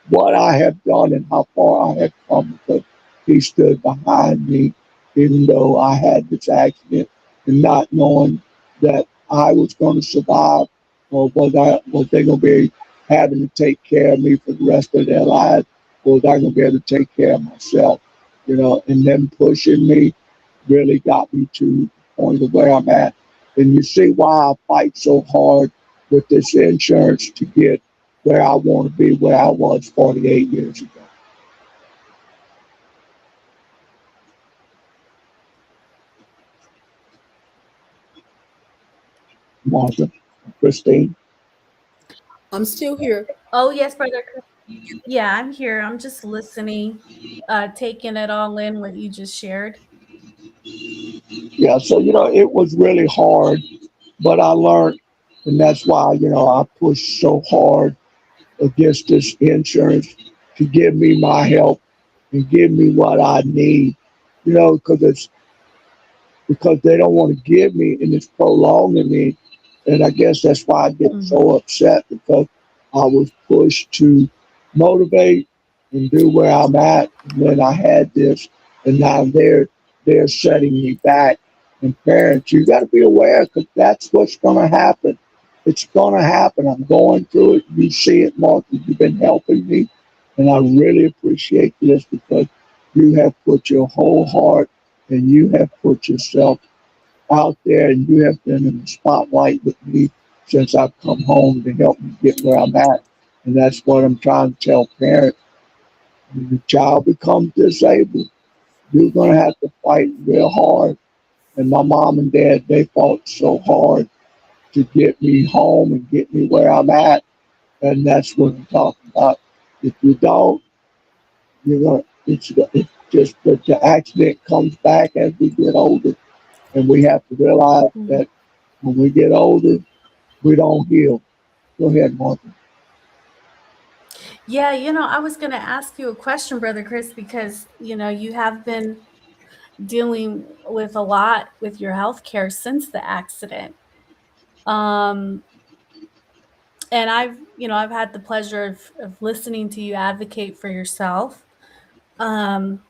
S1: what I have done and how far I have come because he stood behind me, even though I had this accident, and not knowing that I was going to survive, or was they going to be having to take care of me for the rest of their lives, or was I going to be able to take care of myself, you know, and them pushing me really got me to the point of where I'm at. And you see why I fight so hard with this insurance to get where I want to be, where I was 48 years ago. Martha, Christine.
S3: I'm still here.
S4: Oh, yes, Brother Chris. Yeah, I'm here. I'm just listening, taking it all in what you just shared.
S1: Yeah, so, it was really hard, but I learned, and that's why, I pushed so hard against this insurance to give me my help and give me what I need, because they don't want to give me and it's prolonging me. And I guess that's why I get
S4: Mhm.
S1: so upset because I was pushed to motivate and do where I'm at. And then I had this, and now they're setting me back. And parents, you got to be aware because that's what's going to happen. It's going to happen. I'm going through it. You see it, Mark. You've been helping me, and I really appreciate this because you have put your whole heart and you have put yourself out there and you have been in the spotlight with me since I've come home to help me get where I'm at. And that's what I'm trying to tell parents. When the child becomes disabled, you're going to have to fight real hard. And my mom and dad, they fought so hard to get me home and get me where I'm at. And that's what I'm talking about. If you don't, you're going to, it's just that the accident comes back as we get older. And we have to realize
S4: Mhm.
S1: that when we get older, we don't heal. Go ahead, Martha.
S4: Yeah, I was going to ask you a question, Brother Chris, because, you have been dealing with a lot with your health care since the accident. Um, and I've had the pleasure of listening to you advocate for yourself. Um,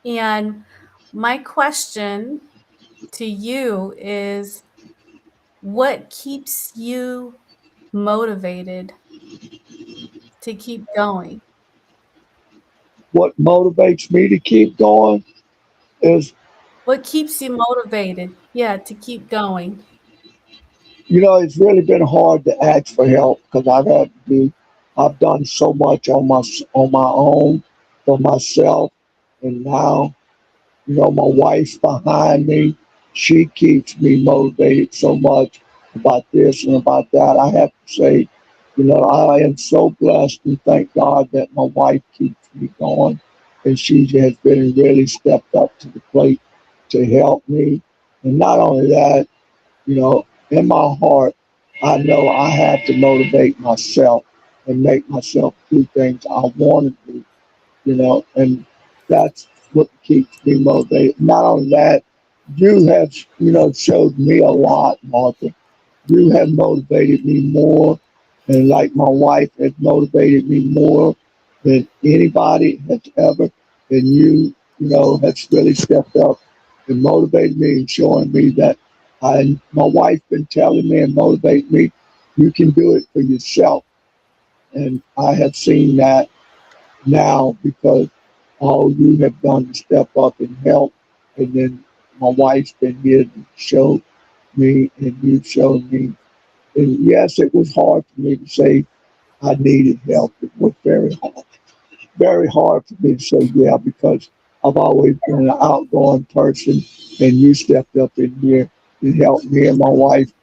S4: and my question to you is, what keeps you motivated to keep going?
S1: What motivates me to keep going is,
S4: What keeps you motivated? Yeah, to keep going.
S1: it's really been hard to ask for help because I've done so much on my own for myself, and now my wife's behind me. She keeps me motivated so much about this and about that. I have to say, I am so blessed and thank God that my wife keeps me going. And she has been really stepped up to the plate to help me. And not only that, in my heart, I know I have to motivate myself and make myself do things I want to do, and that's what keeps me motivated. Not only that, you have, showed me a lot, Martha. You have motivated me more, and like my wife has motivated me more than anybody has ever. And have really stepped up and motivated me and showing me that my wife been telling me and motivate me, you can do it for yourself. And I have seen that now because all you have done to step up and help. And then my wife's been here to show me, and you've shown me. And yes, it was hard for me to say I needed help. It was very hard for me to say yeah because I've always been an outgoing person, and you stepped up in here and helped me and my wife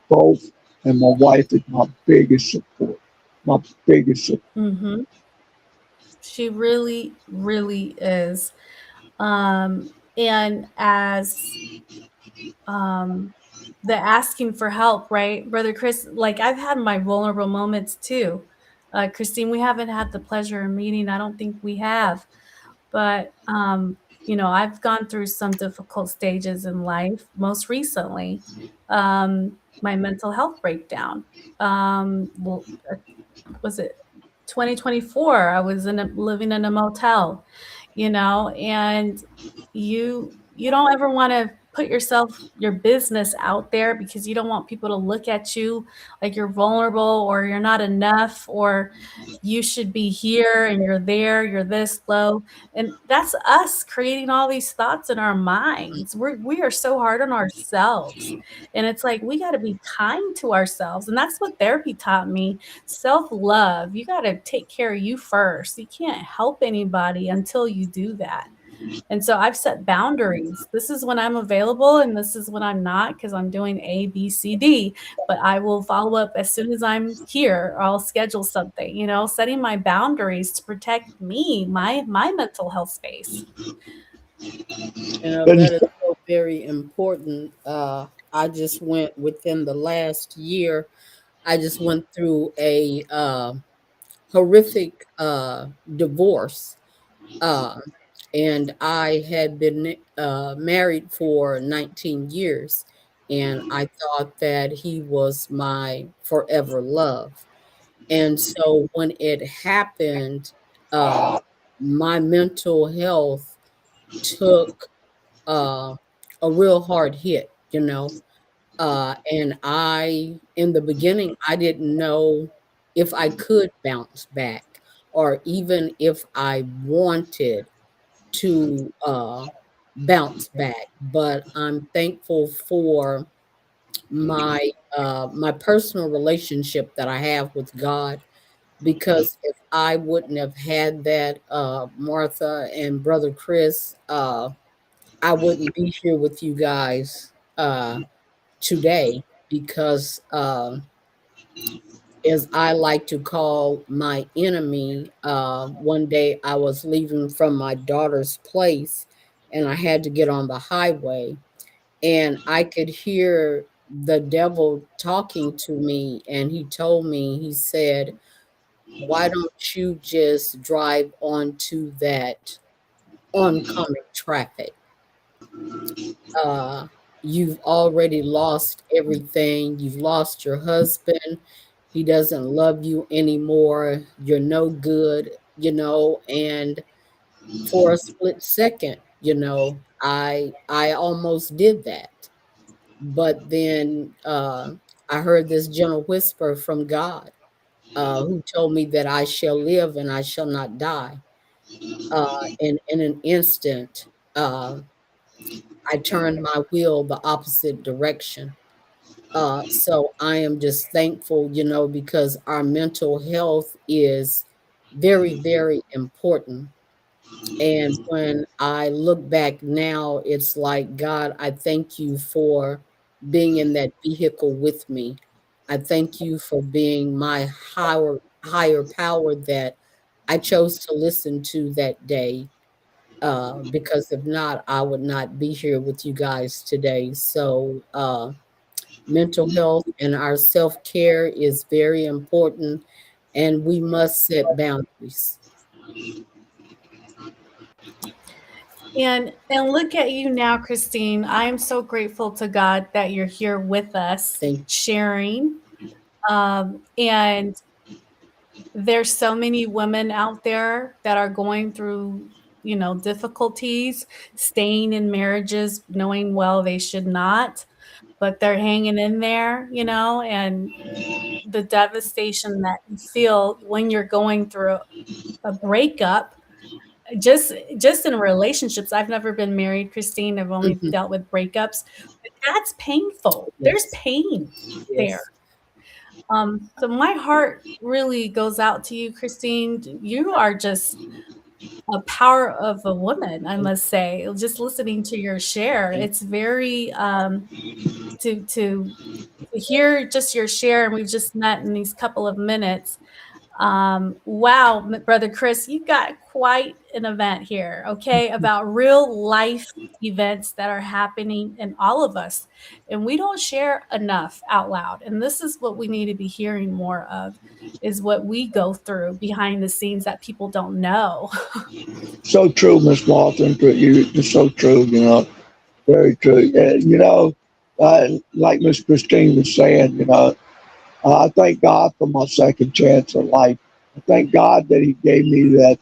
S1: both. And my wife is my biggest support. My biggest support.
S4: Mhm. She really, really is. And as um, the asking for help, right, Brother Chris? Like I've had my vulnerable moments too. Christine, we haven't had the pleasure of meeting. I don't think we have, but I've gone through some difficult stages in life. Most recently, my mental health breakdown. Well, was it 2024? I was living in a motel, and you don't ever want to put your business out there because you don't want people to look at you like you're vulnerable or you're not enough or you should be here and you're there, you're this low. And that's us creating all these thoughts in our minds. We are so hard on ourselves. And it's like we got to be kind to ourselves. And that's what therapy taught me. Self-love. You got to take care of you first. You can't help anybody until you do that. And so I've set boundaries. This is when I'm available and this is when I'm not because I'm doing A, B, C, D. But I will follow up as soon as I'm here or I'll schedule something, setting my boundaries to protect me, my mental health space.
S1: And
S3: That is so very important. I just went within the last year. I just went through a horrific divorce, uh, and I had been married for 19 years, and I thought that he was my forever love. And so when it happened, uh, my mental health took uh, a real hard hit. And in the beginning, I didn't know if I could bounce back or even if I wanted to bounce back. But I'm thankful for my personal relationship that I have with God, because if I wouldn't have had that, Martha and Brother Chris, I wouldn't be here with you guys today, because as I like to call my enemy, one day I was leaving from my daughter's place and I had to get on the highway, and I could hear the devil talking to me. And he told me, he said, why don't you just drive onto that oncoming traffic? uh, you've already lost everything. You've lost your husband. He doesn't love you anymore. You're no good. And for a split second, I almost did that. But then I heard this gentle whisper from God, who told me that I shall live and I shall not die. And in an instant, uh, I turned my wheel the opposite direction. So I am just thankful, because our mental health is very, very important. And when I look back now, it's like, God, I thank you for being in that vehicle with me. I thank you for being my higher power that I chose to listen to that day. Because if not, I would not be here with you guys today. So, mental health and our self care is very important, and we must set boundaries.
S4: And look at you now, Christine. I am so grateful to God that you're here with us
S3: Thank
S4: sharing. And there's so many women out there that are going through, difficulties, staying in marriages, knowing well they should not, but they're hanging in there, and the devastation that you feel when you're going through a breakup, just in relationships. I've never been married, Christine. I've only
S3: Mhm.
S4: dealt with breakups. But that's painful. There's
S3: Yes.
S4: pain there.
S3: Yes.
S4: So my heart really goes out to you, Christine. You are just a power of a woman, I must say. Just listening to your share, it's very to hear just your share, and we've just met in these couple of minutes. Wow, brother Chris, you got quite an event here, okay, about real life events that are happening in all of us. And we don't share enough out loud. And this is what we need to be hearing more of, is what we go through behind the scenes that people don't know.
S1: So true, Miss Walton. You're so true. Very true. Like Miss Christine was saying, I thank God for my second chance in life. I thank God that He gave me that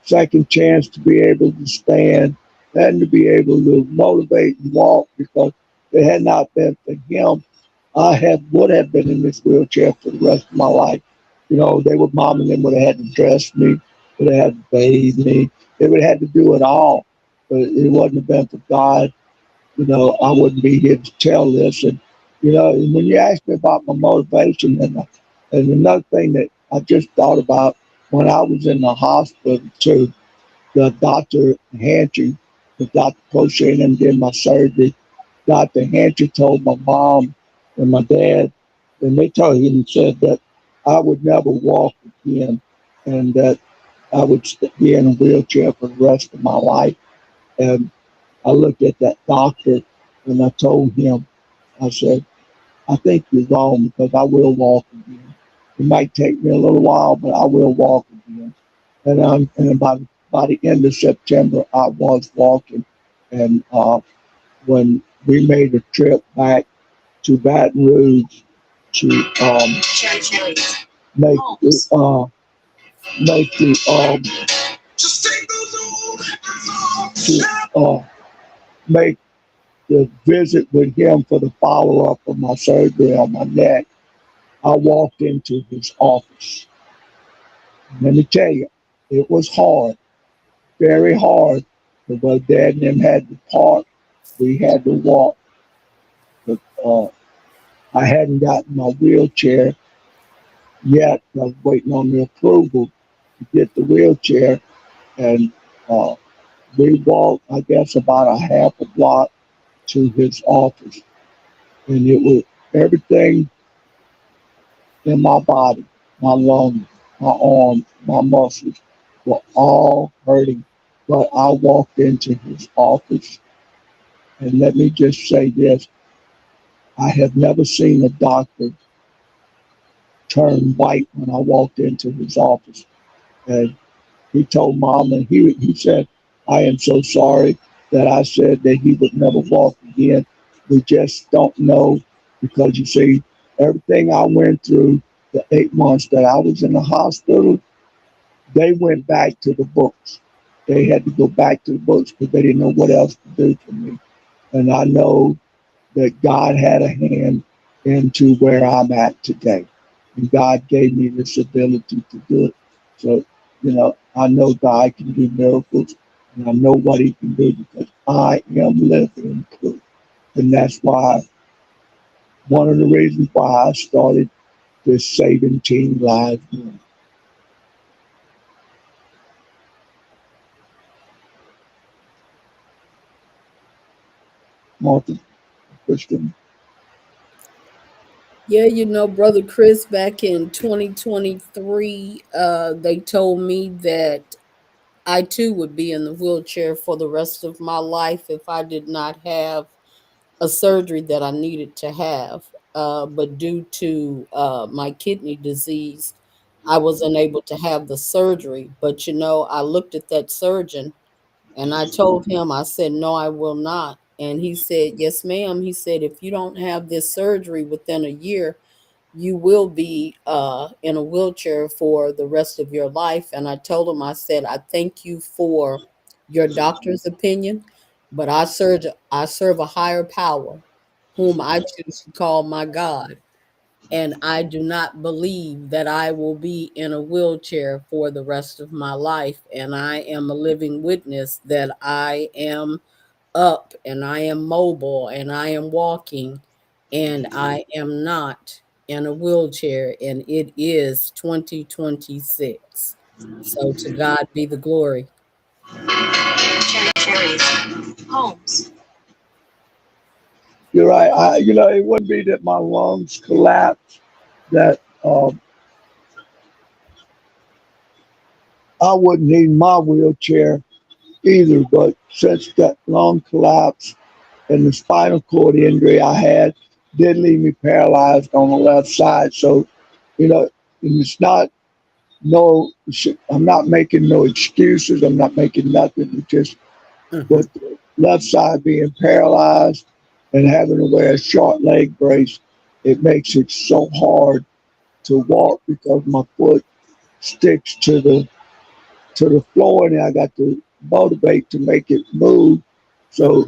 S1: second chance to be able to stand and to be able to motivate and walk, because if it had not been for Him, would have been in this wheelchair for the rest of my life. They would mom and them would have had to dress me, would have had to bathe me. They would have had to do it all. But it wasn't have been for God, I wouldn't be here to tell this. And when you ask me about my motivation, and another thing that I just thought about when I was in the hospital too, the Dr. Hantry, the Dr. Crochet and them did my surgery. Dr. Hantry told my mom and my dad, and they told him and said that I would never walk again, and that I would be in a wheelchair for the rest of my life. And I looked at that doctor and I told him, I said, I think you're wrong, because I will walk again. It might take me a little while, but I will walk again. And by the end of September, I was walking. And when we made a trip back to Baton Rouge to make the, make the to make the visit with him for the follow up of my surgery on my neck, I walked into his office. Let me tell you, it was hard, very hard. Because Dad and them had to park, we had to walk. But I hadn't gotten my wheelchair yet. I was waiting on the approval to get the wheelchair, and uh, we walked, I guess, about a half a block to his office, and it was everything in my body, my lungs, my arms, my muscles were all hurting. But I walked into his office, and let me just say this: I have never seen a doctor turn white when I walked into his office. And he told Mom, and he said, I am so sorry that I said that he would never walk again. We just don't know, because you see, everything I went through, the 8 months that I was in the hospital, they went back to the books. They had to go back to the books because they didn't know what else to do for me. And I know that God had a hand into where I'm at today. And God gave me this ability to do it. So, I know God can do miracles, and I know what He can do, because I am living proof. And that's why, one of the reasons why I started this Saving Teen Lives movement. Martha, Christian.
S3: Yeah, Brother Chris, back in 2023, they told me that I too would be in the wheelchair for the rest of my life if I did not have a surgery that I needed to have. But due to my kidney disease, I was unable to have the surgery. But I looked at that surgeon and I told him, I said, no, I will not. And he said, yes, ma'am. He said, if you don't have this surgery within a year, you will be in a wheelchair for the rest of your life. And I told him, I said, I thank you for your doctor's opinion, but I serve a higher power, whom I choose to call my God. and I do not believe that I will be in a wheelchair for the rest of my life. And I am a living witness that I am up and I am mobile and I am walking and I am not in a wheelchair, and it is 2026. So to God be the glory.
S5: Cherries, homes.
S1: You're right. It wouldn't be that my lungs collapsed, that I wouldn't need my wheelchair either. But since that lung collapse and the spinal cord injury I had did leave me paralyzed on the left side. So, and it's not I'm not making no excuses. I'm not making nothing. It's just
S3: Mhm.
S1: with the left side being paralyzed and having to wear a short leg brace, it makes it so hard to walk because my foot sticks to the floor and I got to motivate to make it move. So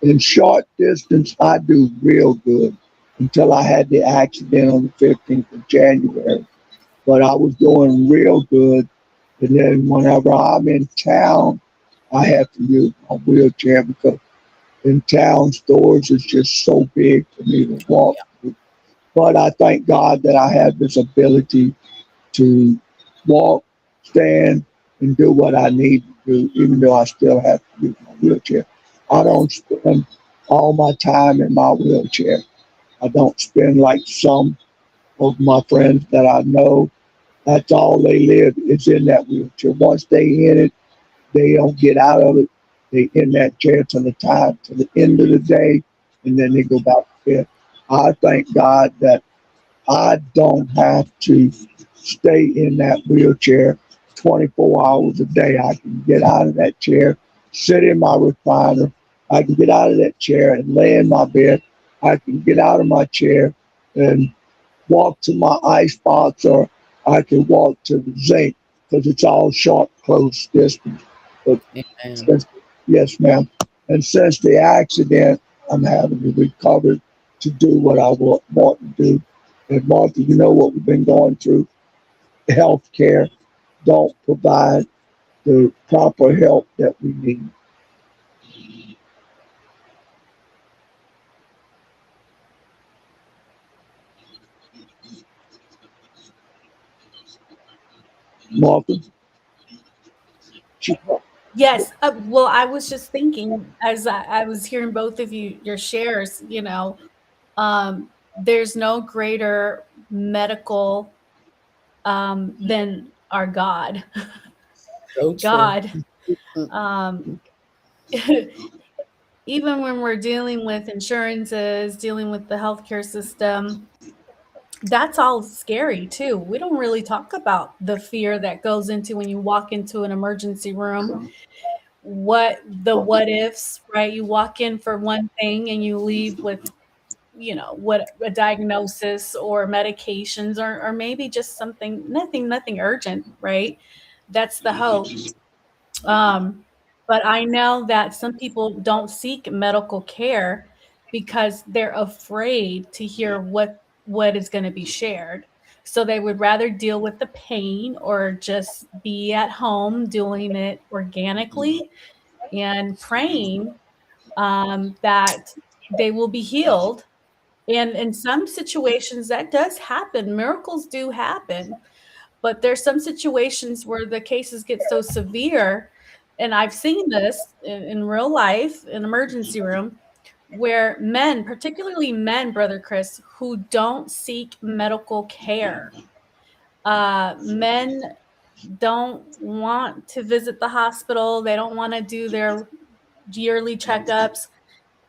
S1: in short distance, I do real good until I had the accident on the 15th of January. But I was doing real good. And then whenever I'm in town, I have to use my wheelchair because in town stores is just so big for me to walk
S3: Yeah.
S1: through. But I thank God that I have this ability to walk, stand, and do what I need to do, even though I still have to use my wheelchair. I don't spend all my time in my wheelchair. I don't spend like some of my friends that I know. That's all they live is in that wheelchair. Once they in it, they don't get out of it. They in that chair till the end of the day, and then they go back to bed. I thank God that I don't have to stay in that wheelchair 24 hours a day. I can get out of that chair, sit in my recliner. I can get out of that chair and lay in my bed. I can get out of my chair and walk to my ice box, or I can walk to the zinc because it's all short, close distance. But
S3: Amen.
S1: since, yes, ma'am. And since the accident, I'm having to recover to do what I want to do. And Martha, you know what we've been going through. Healthcare don't provide the proper help that we need. Martha, she,
S4: Yes. Well, I was just thinking as I was hearing both of your shares, there's no greater medical than our God.
S3: So true.
S4: God.
S3: Mm.
S4: Um, even when we're dealing with insurances, dealing with the healthcare system, that's all scary too. We don't really talk about the fear that goes into when you walk into an emergency room. What ifs, right? You walk in for one thing and you leave with, what a diagnosis or medications or maybe just something, nothing urgent, right? That's the hope. Um, but I know that some people don't seek medical care because they're afraid to hear what is going to be shared. So they would rather deal with the pain or just be at home doing it organically and praying that they will be healed. And in some situations, that does happen. Miracles do happen, but there's some situations where the cases get so severe, and I've seen this in real life in emergency room, where men, particularly men, Brother Chris, who don't seek medical care. Men don't want to visit the hospital. They don't want to do their yearly checkups,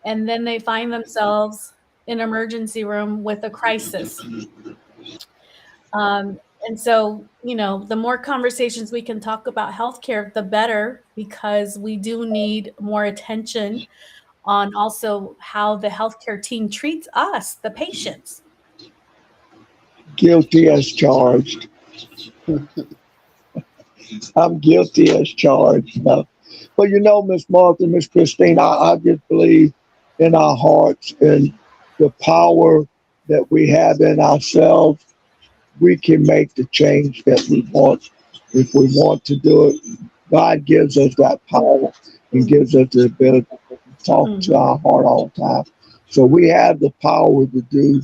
S4: and then they find themselves in emergency room with a crisis. And so, the more conversations we can talk about healthcare, the better, because we do need more attention on also how the healthcare team treats us, the patients.
S1: guilty as charged. I'm guilty as charged. No. But Miss Martha, Miss Christine, I just believe in our hearts and the power that we have in ourselves, we can make the change that we want. If we want to do it, God gives us that power and gives us the ability to talk to
S4: Mhm.
S1: our heart all the time. So we have the power to do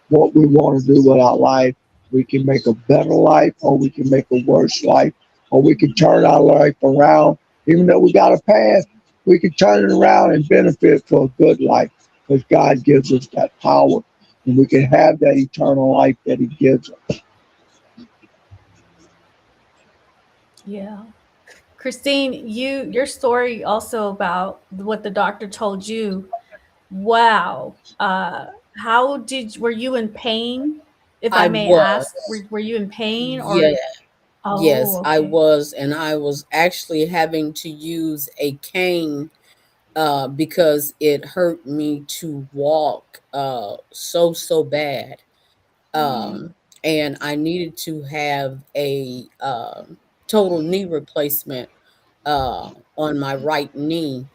S1: what we want to do with our life. We can make a better life, or we can make a worse life, or we can turn our life around. Even though we got a past, we can turn it around and benefit for a good life because God gives us that power and we can have that eternal life that He gives us.
S4: Yeah. Christine, your story also about what the doctor told you. Wow. How did were you in pain? If I
S3: I
S4: may ask,
S3: was.
S4: were you in pain
S3: Yeah,
S4: or oh,
S3: yes, I
S4: okay.
S3: was, and I was actually having to use a cane because it hurt me to walk so bad. Um, and I needed to have a total knee replacement on my right knee.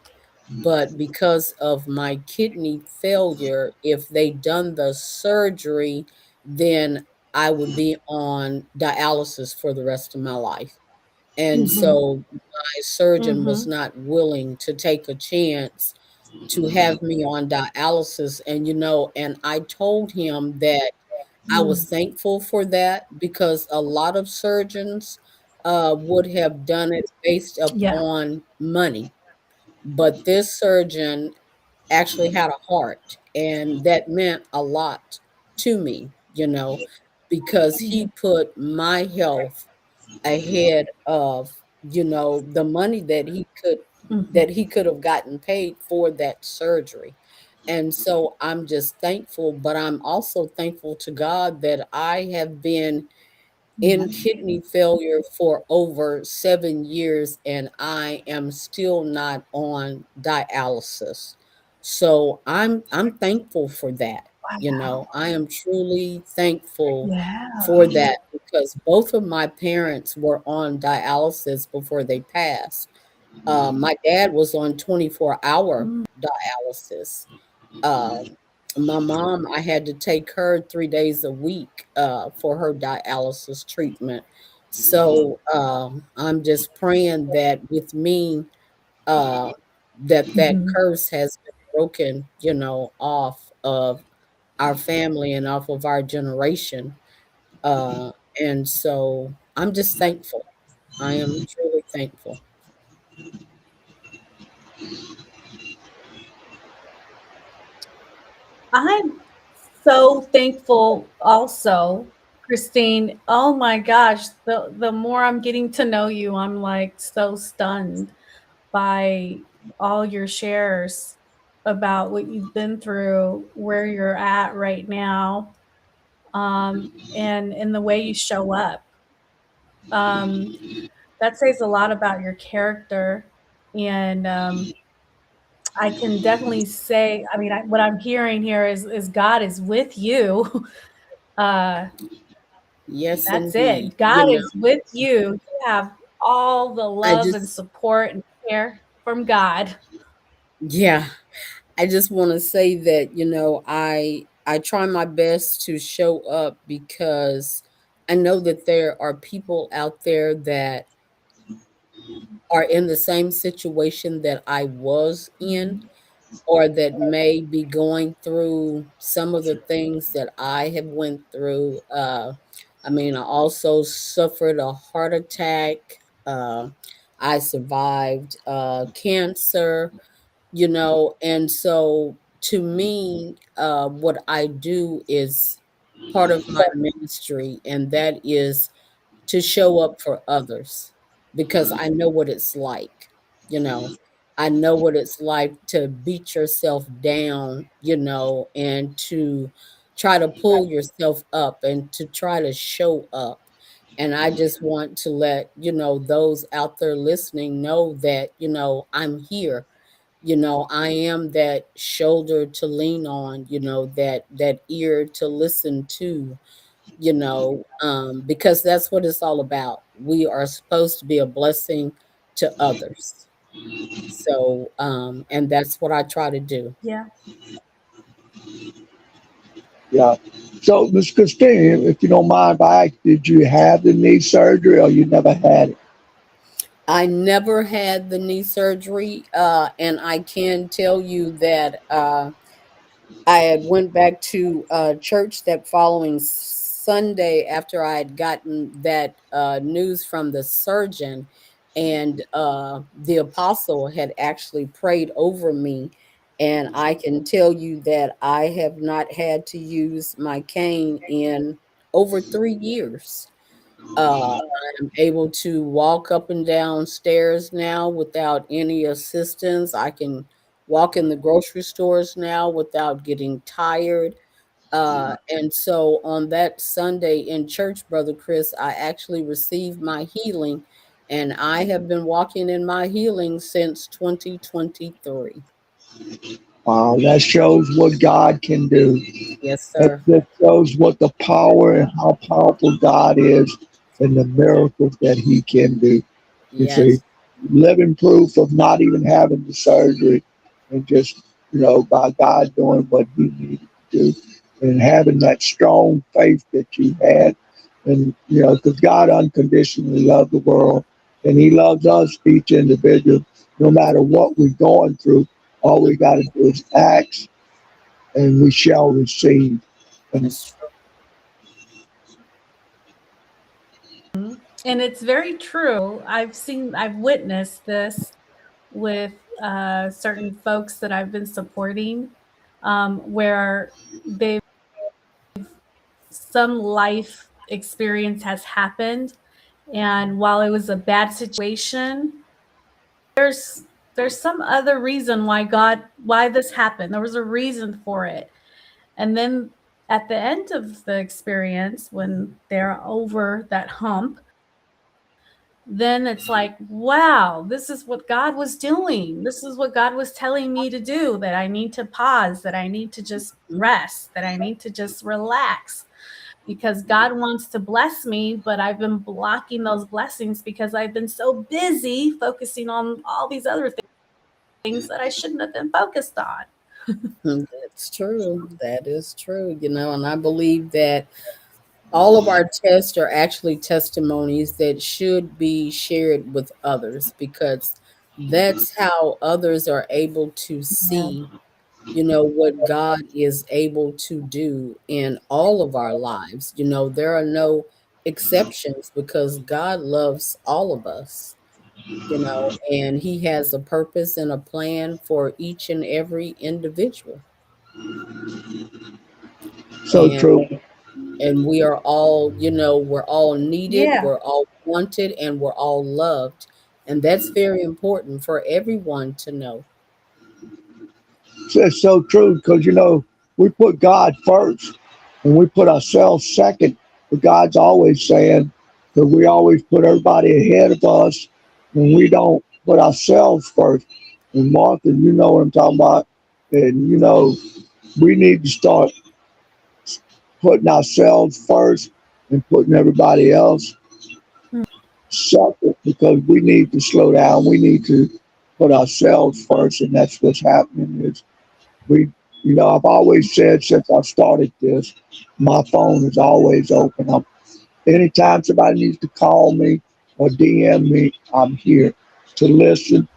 S3: But because of my kidney failure, if they done the surgery, then I would be on dialysis for the rest of my life. And
S4: Mhm.
S3: so my surgeon was
S4: Mhm.
S3: not willing to take a chance to have me on dialysis. And, and I told him that I was
S4: Mm.
S3: thankful for that because a lot of surgeons would have done it based
S4: Yeah.
S3: upon money. But this surgeon actually had a heart, and that meant a lot to me, because he
S4: Mhm.
S3: put my health ahead of, the money
S4: Mhm.
S3: that he could have gotten paid for that surgery. And so I'm just thankful, but I'm also thankful to God that I have been
S4: Yeah.
S3: in kidney failure for over 7 years, and I am still not on dialysis. So I'm thankful for that.
S4: Wow.
S3: I am truly thankful for
S4: Yeah.
S3: that because both of my parents were on dialysis before they passed. My dad was on 24-hour
S4: Mm.
S3: dialysis. um, my mom, I had to take her 3 days a week, for her dialysis treatment. So, I'm just praying that with me, uh, that
S4: Mhm.
S3: curse has been broken, off of our family and off of our generation. Uh, and so I'm just thankful. I am truly thankful.
S4: I'm so thankful also, Christine. Oh my gosh, the more I'm getting to know you, I'm like so stunned by all your shares about what you've been through, where you're at right now, and the way you show up. Um, that says a lot about your character, and I can definitely say, I mean, what I'm hearing here is God is with you. Uh,
S3: Yes,
S4: that's
S3: indeed.
S4: it. God is with you. You have all the
S3: I
S4: love and
S3: just
S4: support and care from God.
S3: yeah. I just want to say that, I try my best to show up because I know that there are people out there that are in the same situation that I was in,
S4: Mhm.
S3: or that may be going through some of the things that I have went through. I mean, I also suffered a heart attack. Uh, I survived cancer, and so to me, what I do is part of my ministry, and that is to show up for others because I know what it's like, you know. I know what it's like to beat yourself down, and to try to pull yourself up and to try to show up. And I just want to let, those out there listening know that, I'm here. I am that shoulder to lean on, that ear to listen to, because that's what it's all about. We are supposed to be a blessing to others. So, and that's what I try to do.
S4: Yeah.
S1: Yeah. So, Miss Christine, if you don't mind, if I ask, did you have the knee surgery or you never had it?
S3: I never had the knee surgery, and I can tell you that I had went back to church that following Sunday after I had gotten that news from the surgeon, and the apostle had actually prayed over me. And I can tell you that I have not had to use my cane in over 3 years. I'm able to walk up and down stairs now without any assistance. I can walk in the grocery stores now without getting tired. And so on that Sunday in church, Brother Chris, I actually received my healing, and I have been walking in my healing since 2023.
S1: Wow, that shows what God can do.
S3: Yes,
S1: That
S3: sir.
S1: just shows what the power and how powerful God is and the miracles that He can do. It's a
S3: Yes.
S1: living proof of not even having the surgery and just, by God doing what He needed to do and having that strong faith that you had. And, because God unconditionally loved the world and He loves us, each individual, no matter what we're going through. All we got to do is ask and we shall receive. And
S3: That's true.
S4: And it's very true. I've witnessed this with certain folks that I've been supporting, where they some life experience has happened, and while it was a bad situation, there's some other reason why this happened. There was a reason for it, and then at the end of the experience, when they're over that hump, then it's like, wow, this is what God was doing. This is what God was telling me to do, that I need to pause, that I need to just rest, that I need to just relax because God wants to bless me, but I've been blocking those blessings because I've been so busy focusing on all these other things that I shouldn't have been focused on.
S3: That's true. That is true. And I believe that all of our tests are actually testimonies that should be shared with others, because that's how others are able to
S4: Yeah.
S3: see, what God is able to do in all of our lives. There are no exceptions because God loves all of us, and He has a purpose and a plan for each and every individual.
S1: so
S3: And
S1: true.
S3: we are all, we're all needed,
S4: Yeah.
S3: we're all wanted, and we're all loved. And that's very important for everyone to know.
S1: It's so true because, we put God first and we put ourselves second. But God's always saying that we always put everybody ahead of us and we don't put ourselves first. And Martha, you know what I'm talking about. And, we need to start putting ourselves first and putting everybody else second because we need to slow down. We need to put ourselves first. And that's what's happening is we, I've always said since I started this, my phone is always open. Anytime somebody needs to call me or DM me, I'm here to listen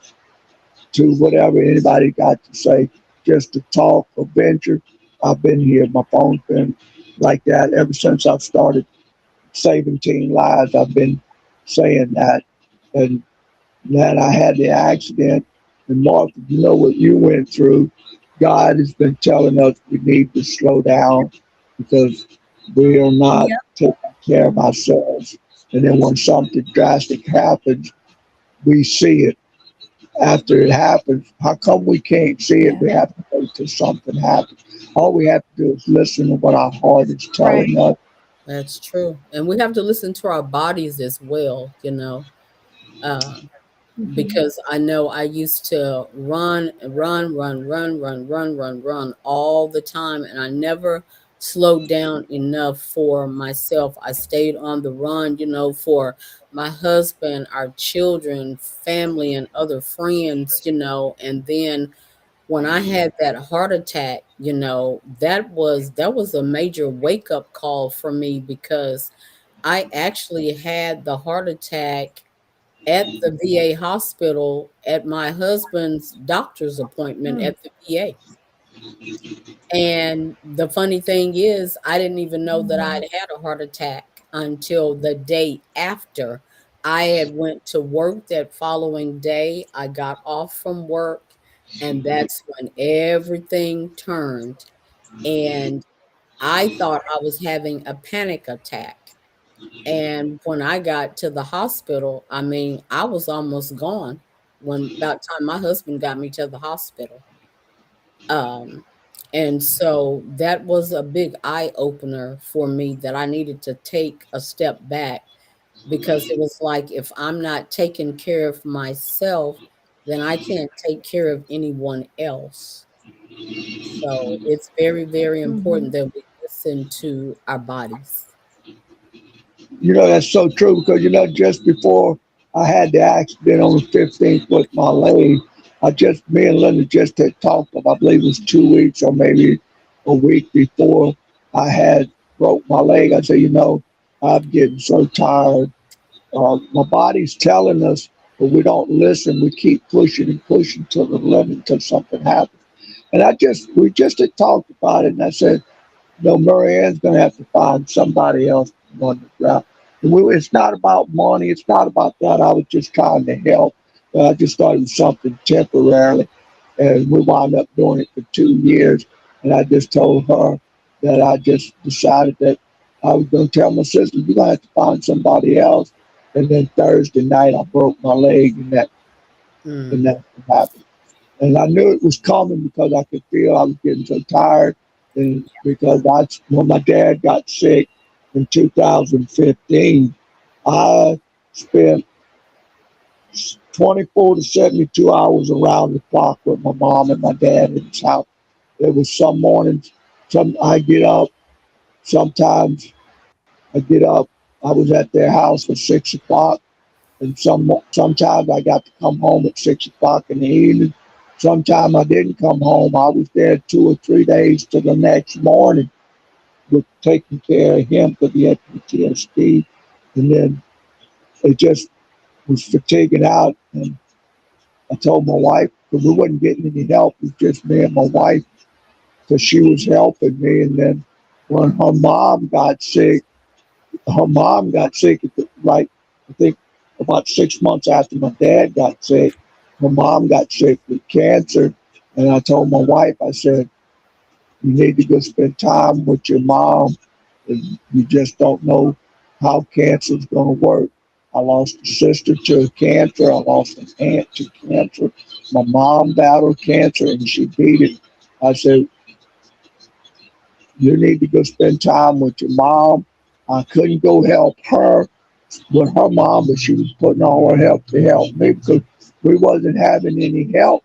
S1: to whatever anybody got to say, just to talk or venture. I've been here. My phone's been like that ever since I've started saving teen lives. I've been saying that. And then I had the accident. And Mark, you know what you went through. God has been telling us we need to slow down because we are not
S4: Yep.
S1: taking care of ourselves. And then when something drastic happens, we see it. After it happens, how come we can't see it?
S4: Yeah.
S1: We have to wait till something happens. All we have to do is listen to what our heart is
S4: Right.
S1: telling us.
S3: That's true. And we have to listen to our bodies as well, uh,
S4: Hmm.
S3: because I know I used to run all the time, and I never slowed down enough for myself. I stayed on the run, for my husband, our children, family, and other friends, and then when I had that heart attack, that was a major wake up call for me because I actually had the heart attack at the VA hospital at my husband's doctor's appointment
S4: Mm,
S3: at the VA. And the funny thing is, I didn't even know that I'd had a heart attack until the day after. I had went to work that following day. I got off from work, and that's when everything turned. And I thought I was having a panic attack. And when I got to the hospital, I mean, I was almost gone when about time my husband got me to the hospital. Um, and so that was a big eye opener for me that I needed to take a step back because it was like if I'm not taking care of myself, then I can't take care of anyone else. So it's very, very important
S4: mhm,
S3: that we listen to our bodies.
S1: That's so true because, just before I had the accident on the 15th with my leg, me and Linda just had talked, I believe it was 2 weeks or maybe a week before I had broke my leg. I said, I'm getting so tired. My body's telling us, but we don't listen. We keep pushing and pushing to the limit until something happens. And we just had talked about it, and I said, no, Marianne's going to have to find somebody else to run the route. It's not about money. It's not about that. I was just trying to help. I just thought it was something temporarily. And we wound up doing it for 2 years. And I just told her that I just decided that I was going to tell my sister, you're going to have to find somebody else. And then Thursday night, I broke my leg, and
S3: Mm,
S1: that happened. And I knew it was coming because I could feel I was getting so tired. And because when my dad got sick in 2015, I spent 24 to 72 hours around the clock with my mom and my dad in his house. There was some mornings, I get up, sometimes I get up, I was at their house at 6 o'clock. And sometimes I got to come home at 6 o'clock in the evening. Sometimes I didn't come home. I was there 2 or 3 days to the next morning with taking care of him because he had PTSD. And then it just was fatiguing out. And I told my wife, because we wasn't getting any help, it was just me and my wife, because she was helping me. And then when her mom got sick like, I think about 6 months after my dad got sick. My mom got sick with cancer. And I told my wife, I said, you need to go spend time with your mom. And you just don't know how cancer is going to work. I lost a sister to cancer. I lost an aunt to cancer. My mom battled cancer and she beat it. I said, you need to go spend time with your mom. I couldn't go help her with her mom, but she was putting all her help to help me because we wasn't having any help,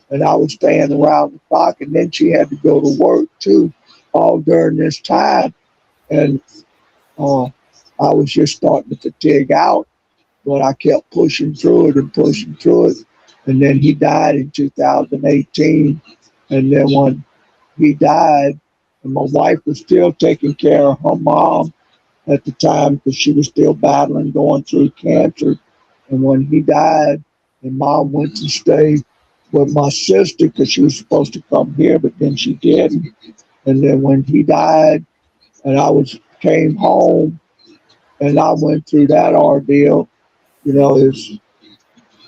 S1: and I was staying around the clock. And then she had to go to work too, all during this time, and uh, I was just starting to fatigue out. But I kept pushing through it and pushing through it, and then he died in 2018. And then when he died, and my wife was still taking care of her mom at the time because she was still battling, going through cancer. And when he died, and mom went to stay with my sister because she was supposed to come here, but then she didn't. And then when he died, and came home, and I went through that ordeal, is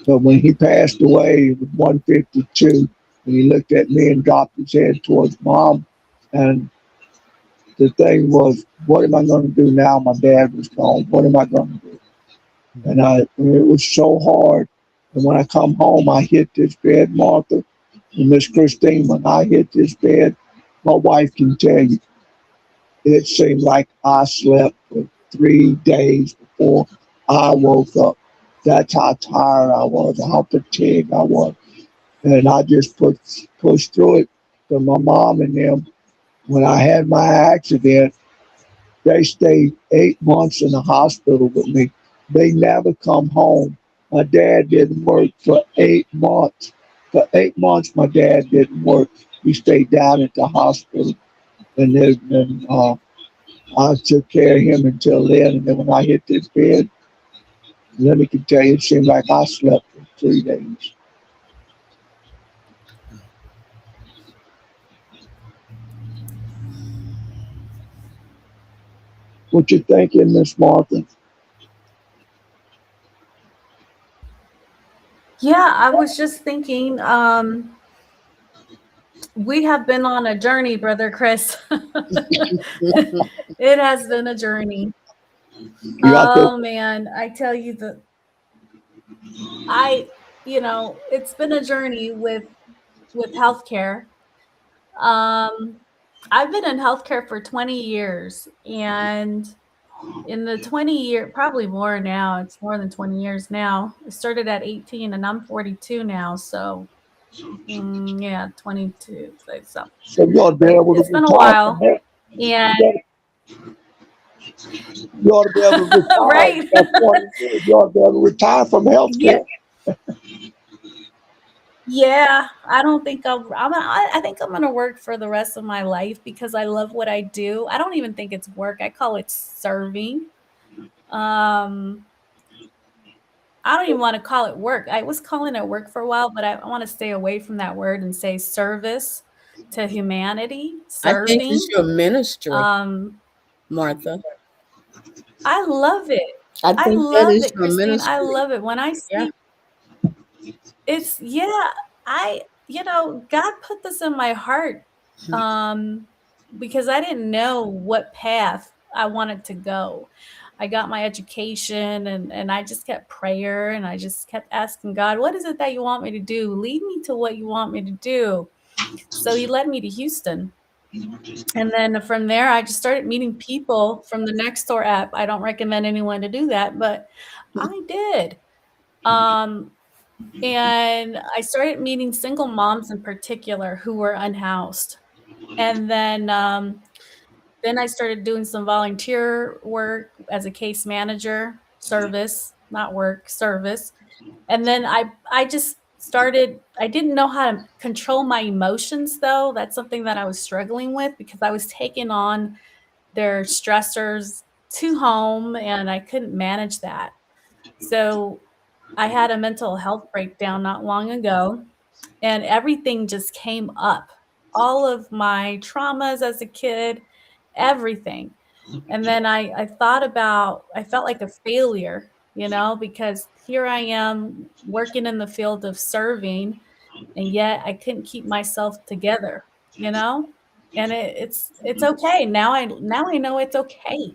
S1: but when he passed away, he was 152, and he looked at me and dropped his head towards mom. And the thing was, what am I going to do now? My dad was gone. What am I going to do? And it was so hard. And when I come home, I hit this bed, Martha and Miss Christine. When I hit this bed, my wife can tell you, it seemed like I slept for 3 days before I woke up. That's how tired I was, how fatigued I was. And I just pushed through it. So my mom and them, when I had my accident, they stayed 8 months in the hospital with me. They never come home. My dad didn't work for 8 months. For 8 months, my dad didn't work. He stayed down at the hospital, and then I took care of him until then. And then when I hit this bed, let me can tell you, it seemed like I slept for 3 days. What you thinking, Miss Martha?
S4: Yeah, I was just thinking, we have been on a journey, Brother Chris. It has been a journey.
S1: You out there?
S4: Oh man, I tell you I, it's been a journey with healthcare. Um, I've been in healthcare for 20 years, and in the 20 year, probably more now, it's more than 20 years now. I started at 18 and I'm 42 now. So, yeah, 22. So,
S1: So you ought to be
S4: but
S1: able to
S4: it's been a
S1: retire from
S4: while.
S1: health.
S4: And,
S1: You ought to be able to retire.
S4: right.
S1: That's 20 years. You ought to be able to retire from
S4: Yeah.
S1: healthcare.
S4: Yeah. I don't think I think I'm going to work for the rest of my life because I love what I do. I don't even think it's work. I call it serving. Um, I don't even want to call it work. I was calling it work for a while, but I want to stay away from that word and say service to humanity,
S3: I think it's
S4: serving.
S3: your ministry,
S4: Um,
S3: Martha.
S4: I love it.
S3: I
S4: I
S3: think that
S4: love
S3: is
S4: it,
S3: your
S4: Christine. I
S3: ministry.
S4: love it. When I
S3: Yeah.
S4: see it's, yeah, God put this in my heart, um, because I didn't know what path I wanted to go. I got my education and I just kept prayer and I just kept asking God, what is it that you want me to do? Lead me to what you want me to do. So he led me to Houston. And then from there, I just started meeting people from the Nextdoor app. I don't recommend anyone to do that, but I did. Um, and I started meeting single moms in particular who were unhoused. And then I started doing some volunteer work as a case manager, service, not work, service. And then I just started, I didn't know how to control my emotions though. That's something that I was struggling with because I was taking on their stressors to home and I couldn't manage that. So I had a mental health breakdown not long ago and everything just came up. All of my traumas as a kid, everything. And then I thought about, I felt like a failure, because here I am working in the field of serving, and yet I couldn't keep myself together, you know? And it's okay. Now I know it's okay.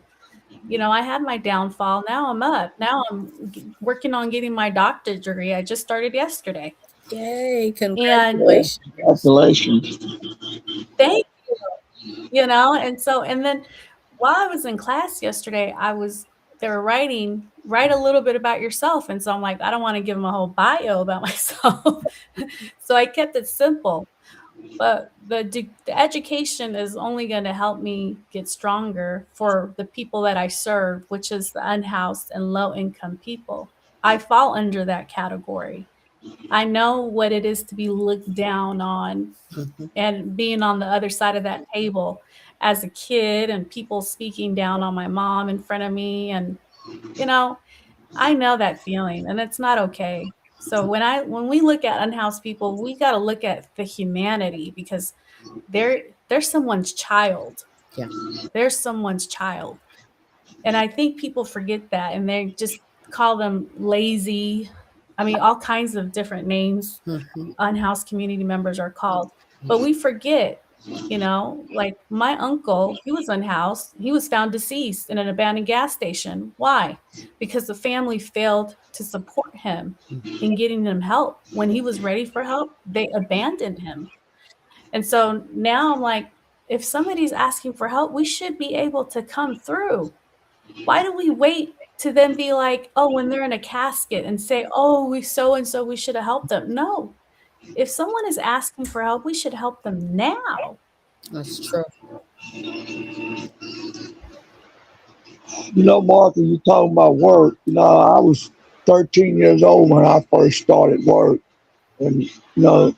S4: I had my downfall. Now I'm up. Now I'm working on getting my doctorate degree. I just started yesterday.
S3: Yay!
S4: And
S1: Yeah,
S3: Congratulations.
S1: congratulations.
S4: thank and so, and then while I was in class yesterday, they were write a little bit about yourself. And so I'm like, I don't want to give them a whole bio about myself. So I kept it simple. But the education is only going to help me get stronger for the people that I serve, which is the unhoused and low income people. I fall under that category. I know what it is to be looked down on
S3: Mhm.
S4: and being on the other side of that table as a kid and people speaking down on my mom in front of me. And, you know, I know that feeling and it's not okay. So when we look at unhoused people, we got to look at the humanity because they're someone's child.
S3: Yeah.
S4: They're someone's child. And I think people forget that and they just call them lazy. I mean, all kinds of different names
S3: Mhm.
S4: unhoused community members are called. But we forget, like my uncle, he was unhoused. He was found deceased in an abandoned gas station. Why? Because the family failed to support him in getting him help. When he was ready for help, they abandoned him. And so now I'm like, if somebody's asking for help, we should be able to come through. Why do we wait to then be like, oh, when they're in a casket and say, oh, we so and so, we should have helped them? No, if someone is asking for help, we should help them now.
S3: That's true.
S1: Martha, you talking about work. I was 13 years old when I first started work. And my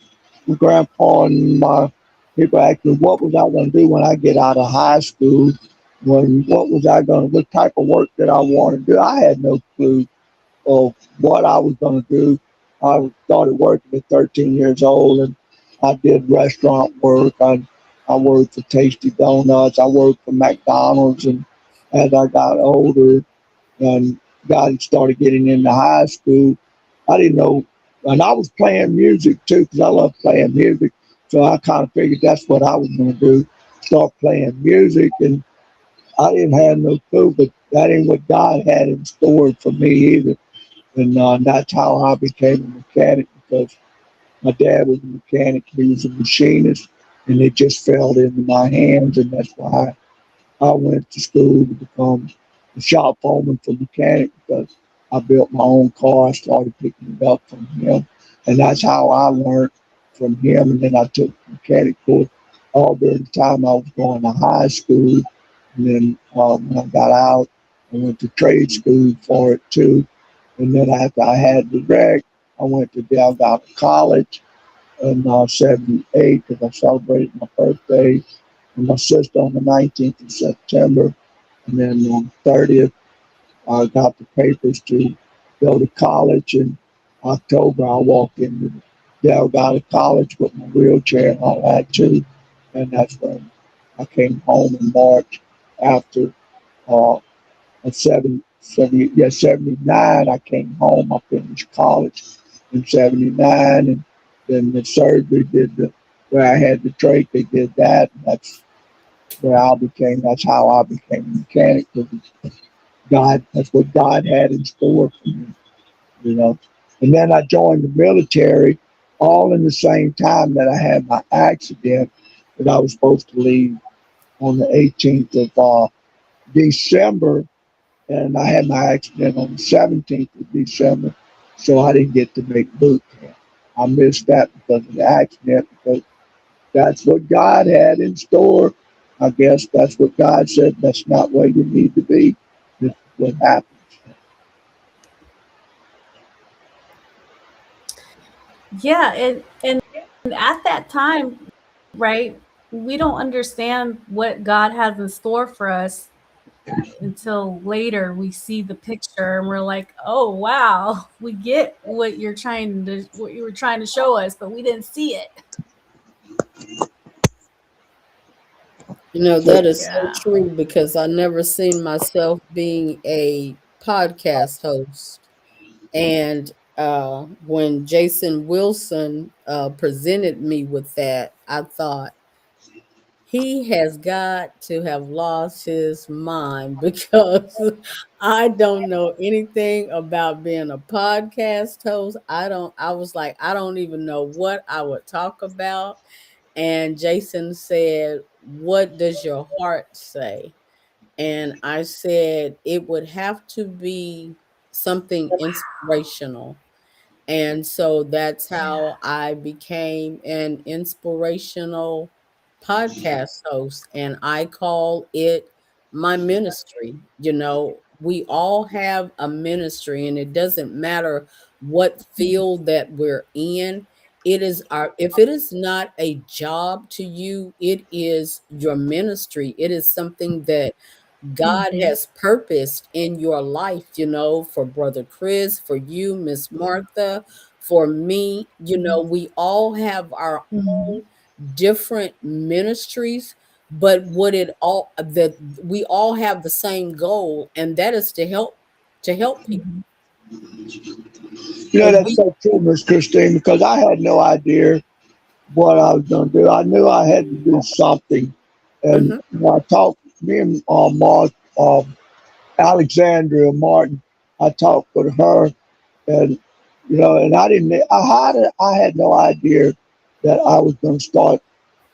S1: grandpa and my people asked me what was I going to do when I get out of high school. What was I going to, what type of work that I want to do? I had no clue of what I was going to do. I started working at 13 years old, and I did restaurant work. I worked for Tasty Donuts. I worked for McDonald's, and as I got older and started getting into high school, I didn't know, and I was playing music too because I love playing music. So I kind of figured that's what I was going to do, start playing music, and I didn't have no clue, but that ain't what God had in store for me either. And that's how I became a mechanic because my dad was a mechanic. He was a machinist, and it just fell into my hands, and that's why I went to school to become a shop foreman for mechanic because I built my own car. I started picking it up from him, and that's how I learned from him. And then I took mechanic course all during the time I was going to high school. And then when I got out, I went to trade school for it too. And then after I had the wreck, I went to Delgado College in '78 because I celebrated my birthday and my sister on the 19th of September. And then on the 30th, I got the papers to go to college. In October, I walked into Delgado College with my wheelchair and all that too. And that's when I came home in March after uh, at 79. I came home. I finished college in '79, and then the surgery did where I had the trach. They did that. And that's how I became a mechanic. Because that's what God had in store for me, you know. And then I joined the military all in the same time that I had my accident that I was supposed to leave on the 18th of December, and I had my accident on the 17th of December, so I didn't get to make boot camp. I missed that because of the accident, because that's what God had in store. I guess that's what God said. That's not where you need to be. This is what happened.
S4: Yeah, and at that time, right, we don't understand what God has in store for us until later we see the picture and we're like, "Oh, wow, we get what you were trying to show us, but we didn't see it."
S1: So
S3: That is so
S4: Yeah.
S3: true because I never seen myself being a podcast host. And when Jason Wilson presented me with that, I thought he has got to have lost his mind because I don't know anything about being a podcast host. I was like, I don't even know what I would talk about. And Jason said, "What does your heart say?" And I said, "It would have to be something inspirational." And so that's how I became an inspirational podcast host. And I call it my ministry. We all have a ministry, and it doesn't matter what field that we're in. If it is not a job to you, it is your ministry. It is something that God
S4: Mhm.
S3: has purposed in your life, for Brother Chris, for you, Miss Martha, for me. We all have our
S4: Mhm.
S3: own different ministries, but what it all that we all have the same goal, and that is to help people.
S4: Mhm.
S3: So
S1: that's
S3: we
S1: so true, Miss Christine, because I had no idea what I was going to do. I knew I had to do something, and
S3: Mhm.
S1: I talked. Me and Mark, Alexandria Martin, I talked with her, and and I didn't. I had no idea that I was going to start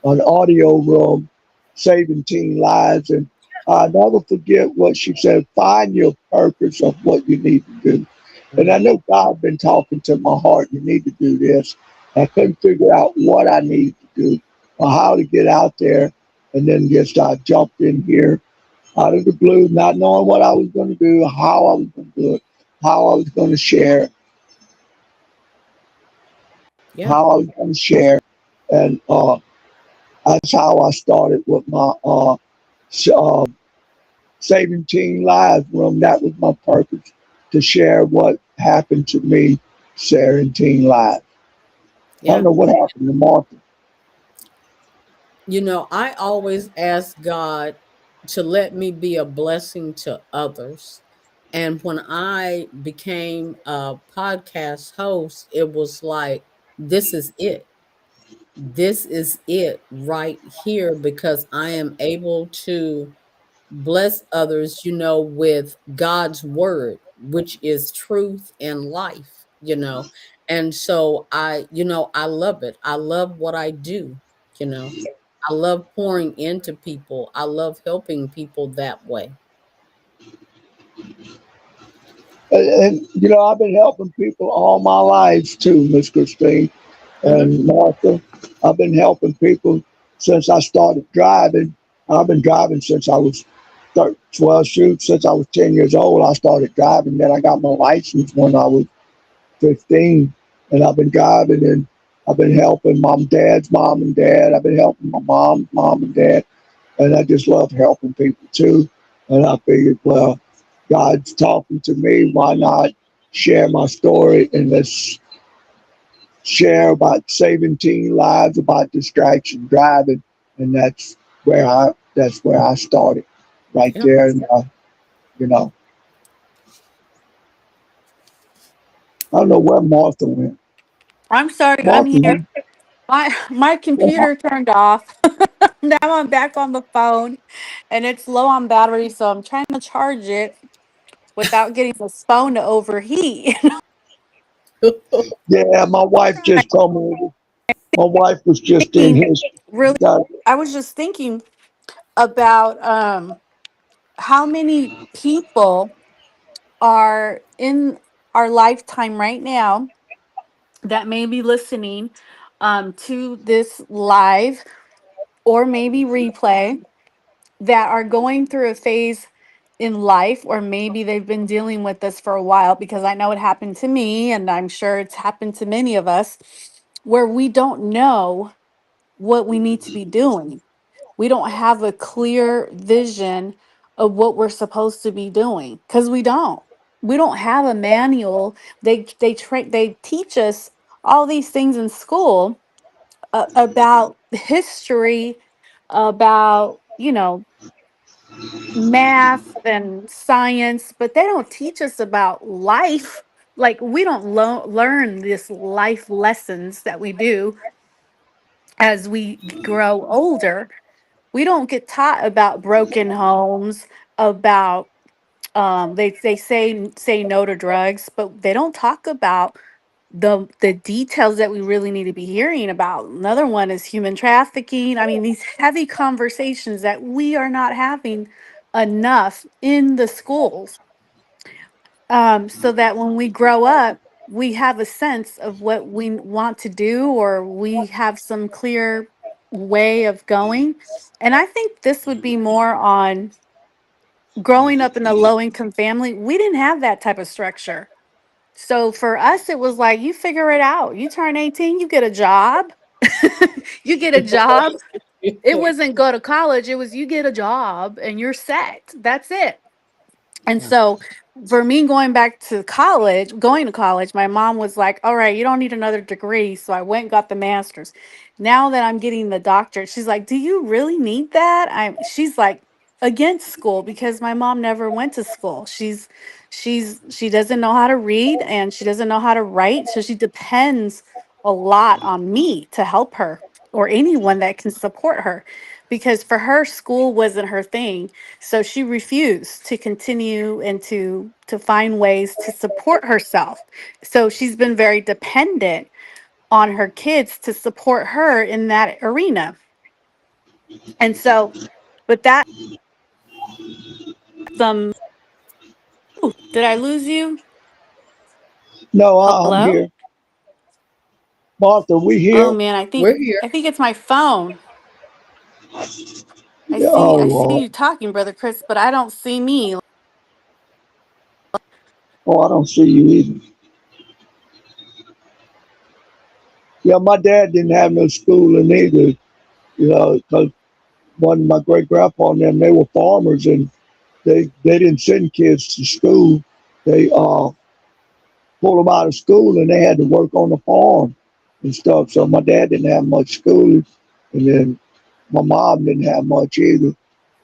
S1: an audio room, saving teen lives. And I never forget what she said: find your purpose of what you need to do. And I know God been talking to my heart. You need to do this. I couldn't figure out what I need to do or how to get out there. And then just I jumped in here out of the blue, not knowing what I was going to do, how I was going to do it, how I was going to share.
S3: Yeah.
S1: how I was going to share, and that's how I started with my s- uh, Saving Teen Lives room. That was my purpose, to share what happened to me, sharing teen lives. I don't
S3: Yeah.
S1: know what happened to Martha.
S3: I always ask God to let me be a blessing to others. And when I became a podcast host, it was like, this is it. This is it right here, because I am able to bless others, with God's word, which is truth and life, And so I love it. I love what I do, you know. I love pouring into people. I love helping people that way.
S1: And I've been helping people all my life too, Miss Christine
S3: Hmm.
S1: and Martha. I've been helping people since I started driving. I've been driving since I was 12, since I was 10 years old. I started driving. Then I got my license when I was 15. And I've been driving, and I've been helping dad's mom and dad. I've been helping my mom and dad. And I just love helping people too. And I figured, well, God's talking to me. Why not share my story, and let's share about saving teen lives, about distraction driving, and that's where I started, right
S3: Yep.
S1: there. And you know, I don't know where Martha went.
S2: I'm sorry, I'm
S1: Martha,
S2: here. My
S1: you,
S2: computer turned off. Now I'm back on the phone and it's low on battery, so I'm trying to charge it without getting this phone to overheat.
S1: yeah, my wife just told me. My wife was just in
S2: Thinking,
S1: here.
S2: really,
S1: Got
S2: I was just thinking about how many people are in our lifetime right now that may be listening to this live or maybe replay, that are going through a phase in life, or maybe they've been dealing with this for a while, because I know it happened to me and I'm sure it's happened to many of us, where we don't know what we need to be doing. We don't have a clear vision of what we're supposed to be doing, because we don't have a manual. They teach us all these things in school, about history, about math and science, but they don't teach us about life. Like, we don't learn this life lessons that we do as we grow older. We don't get taught about broken homes, about they say no to drugs, but they don't talk about the details that we really need to be hearing about. Another one is human trafficking. I mean, these heavy conversations that we are not having enough in the schools, so that when we grow up, we have a sense of what we want to do, or we have some clear way of going. And I think this would be more on growing up in a low income family. We didn't have that type of structure. So for us, it was like, you figure it out. You turn 18, you get a job. You get a job. It wasn't go to college, it was you get a job and you're set. That's it. And
S3: Yeah.
S2: so for me going to college, my mom was like, all right, you don't need another degree. So I went and got the master's. Now that I'm getting the doctorate, she's like, do you really need that? She's like against school, because my mom never went to school. She doesn't know how to read and she doesn't know how to write. So she depends a lot on me to help her, or anyone that can support her, because for her, school wasn't her thing. So she refused to continue and to find ways to support herself. So she's been very dependent on her kids to support her in that arena. And so, but that some did I lose you?
S1: no, I'm
S2: Hello?
S1: here. Martha, we
S2: Oh
S1: here.
S2: man,
S3: We're here.
S2: I think it's my phone. I
S1: Oh
S2: see
S1: Lord.
S2: you talking, brother Chris, but I don't see me.
S1: Oh, I don't see you either. Yeah, my dad didn't have no schooling either, because one of my great grandpa and them, they were farmers, and they didn't send kids to school. They pulled them out of school, and they had to work on the farm and stuff. So my dad didn't have much schooling, and then my mom didn't have much either.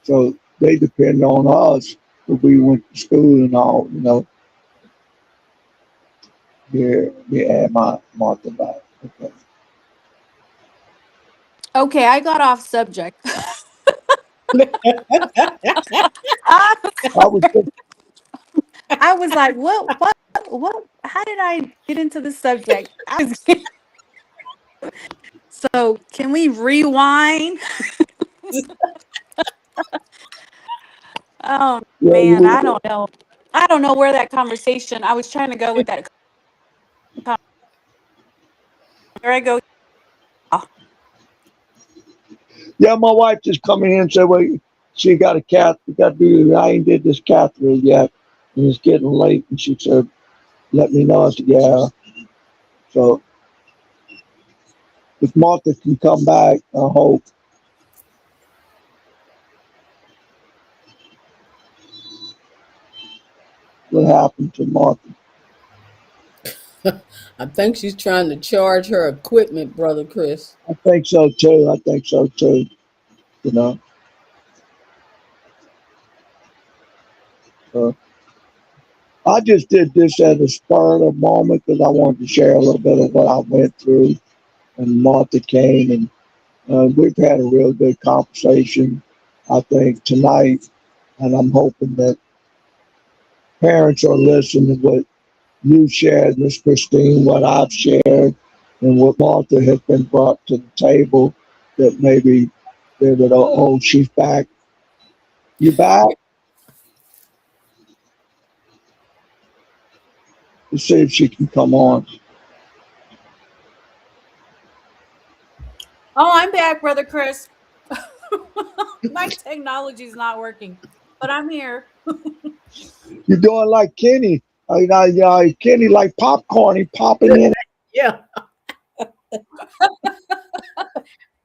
S1: So they depended on us if we went to school and all. Yeah, my Martha back. Okay.
S2: Okay, I got off subject. I,
S1: I was just,
S2: I was like, what? How did I get into this subject? So can we rewind? Oh
S1: yeah,
S2: man, I don't know. I don't know where that conversation. I was trying to go with that. There I go. Oh,
S1: yeah, my wife just come in here and said, well, she got a cat. We got to do. I ain't did this catheter yet, and it's getting late. And she said, let me know. I said, yeah. So if Martha can come back, I hope. What happened to Martha?
S3: I think she's trying to charge her equipment, Brother Chris.
S1: I think so too. I think so too. You know. Uh, I just did this at a spur of the moment because I wanted to share a little bit of what I went through. And Martha came, and we've had a real good conversation, I think, tonight. And I'm hoping that parents are listening to what you shared, Miss Christine, what I've shared, and what Martha has been brought to the table. That maybe they would, oh, she's back. You back? Let's see if she can come on.
S4: Oh, I'm back, Brother Chris. My technology's not working, but I'm here.
S1: You're doing like Kenny. Kenny like popcorn. He popping in.
S3: Yeah.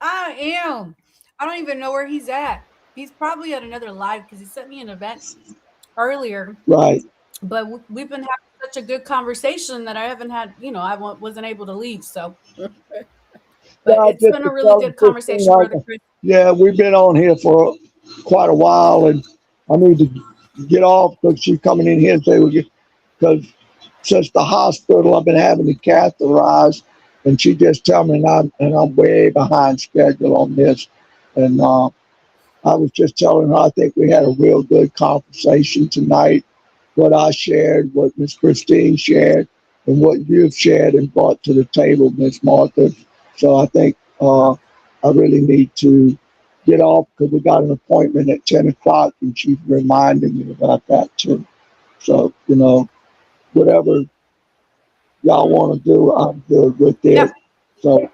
S4: I am. I don't even know where he's at. He's probably at another live because he sent me an event earlier,
S1: Right.
S4: but we've been having such a good conversation that I haven't had, wasn't able to leave. So, but
S1: Yeah,
S4: it's
S1: just
S4: been
S1: to
S4: a really
S1: tell
S4: good
S1: Christine,
S4: conversation, Brother Chris.
S1: yeah, we've been on here for quite a while, and I need to get off because she's coming in here and say, because since the hospital, I've been having to catheterize, and she just tell me, and I'm way behind schedule on this, and I was just telling her I think we had a real good conversation tonight. What I shared, what Miss Christine shared, and what you've shared and brought to the table, Miss Martha. So I think I really need to get off because we got an appointment at 10 o'clock, and she's reminding me about that too. So, whatever y'all want to do, I'm good with it.
S4: Yeah,
S1: So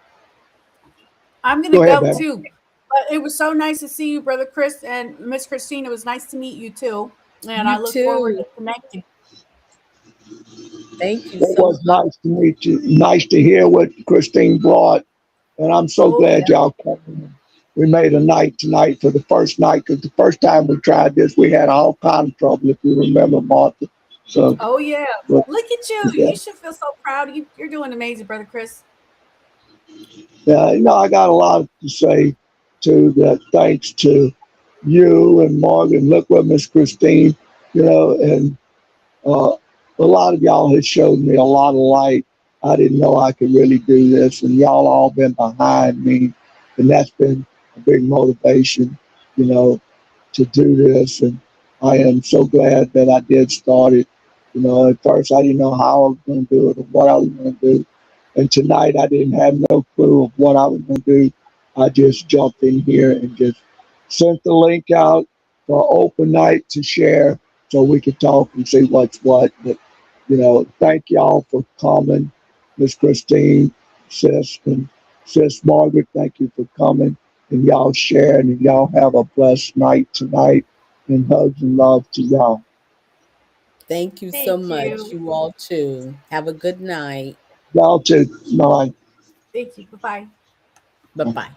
S4: I'm gonna
S1: go ahead,
S4: go
S1: baby.
S4: too. But it was so nice to see you, Brother Chris and Miss Christine. It was nice to meet you too, and I
S3: You
S4: look forward to
S3: too.
S4: connecting.
S3: Thank you
S1: It
S3: so
S1: was nice to meet you. Nice to hear what Christine brought. And I'm so
S4: Oh
S1: glad
S4: yeah.
S1: y'all came. We made a night tonight for the first night because the first time we tried this, we had all kind of trouble, if you remember, Martha. So,
S4: Oh yeah.
S1: but,
S4: Look at you.
S1: yeah,
S4: You should feel so proud. You're doing amazing, Brother Chris.
S1: yeah, I got a lot to say too. That thanks to you and Morgan. Look what Miss Christine, and Uh, a lot of y'all has showed me a lot of light. I didn't know I could really do this, and y'all all been behind me, and that's been a big motivation, you know, to do this. And I am so glad that I did start it. At first I didn't know how I was going to do it or what I was going to do, and tonight I didn't have no clue of what I was going to do. I just jumped in here and just sent the link out for open night to share so we could talk and see what's what. But thank y'all for coming, Miss Christine, sis, and sis Margaret. Thank you for coming, and y'all sharing, and y'all have a blessed night tonight. And hugs and love to y'all.
S3: Thank you so
S4: Thank
S3: much.
S4: you.
S3: You all too. Have a good night.
S1: Y'all too. Bye.
S4: Thank you. Bye-bye.
S3: Bye bye.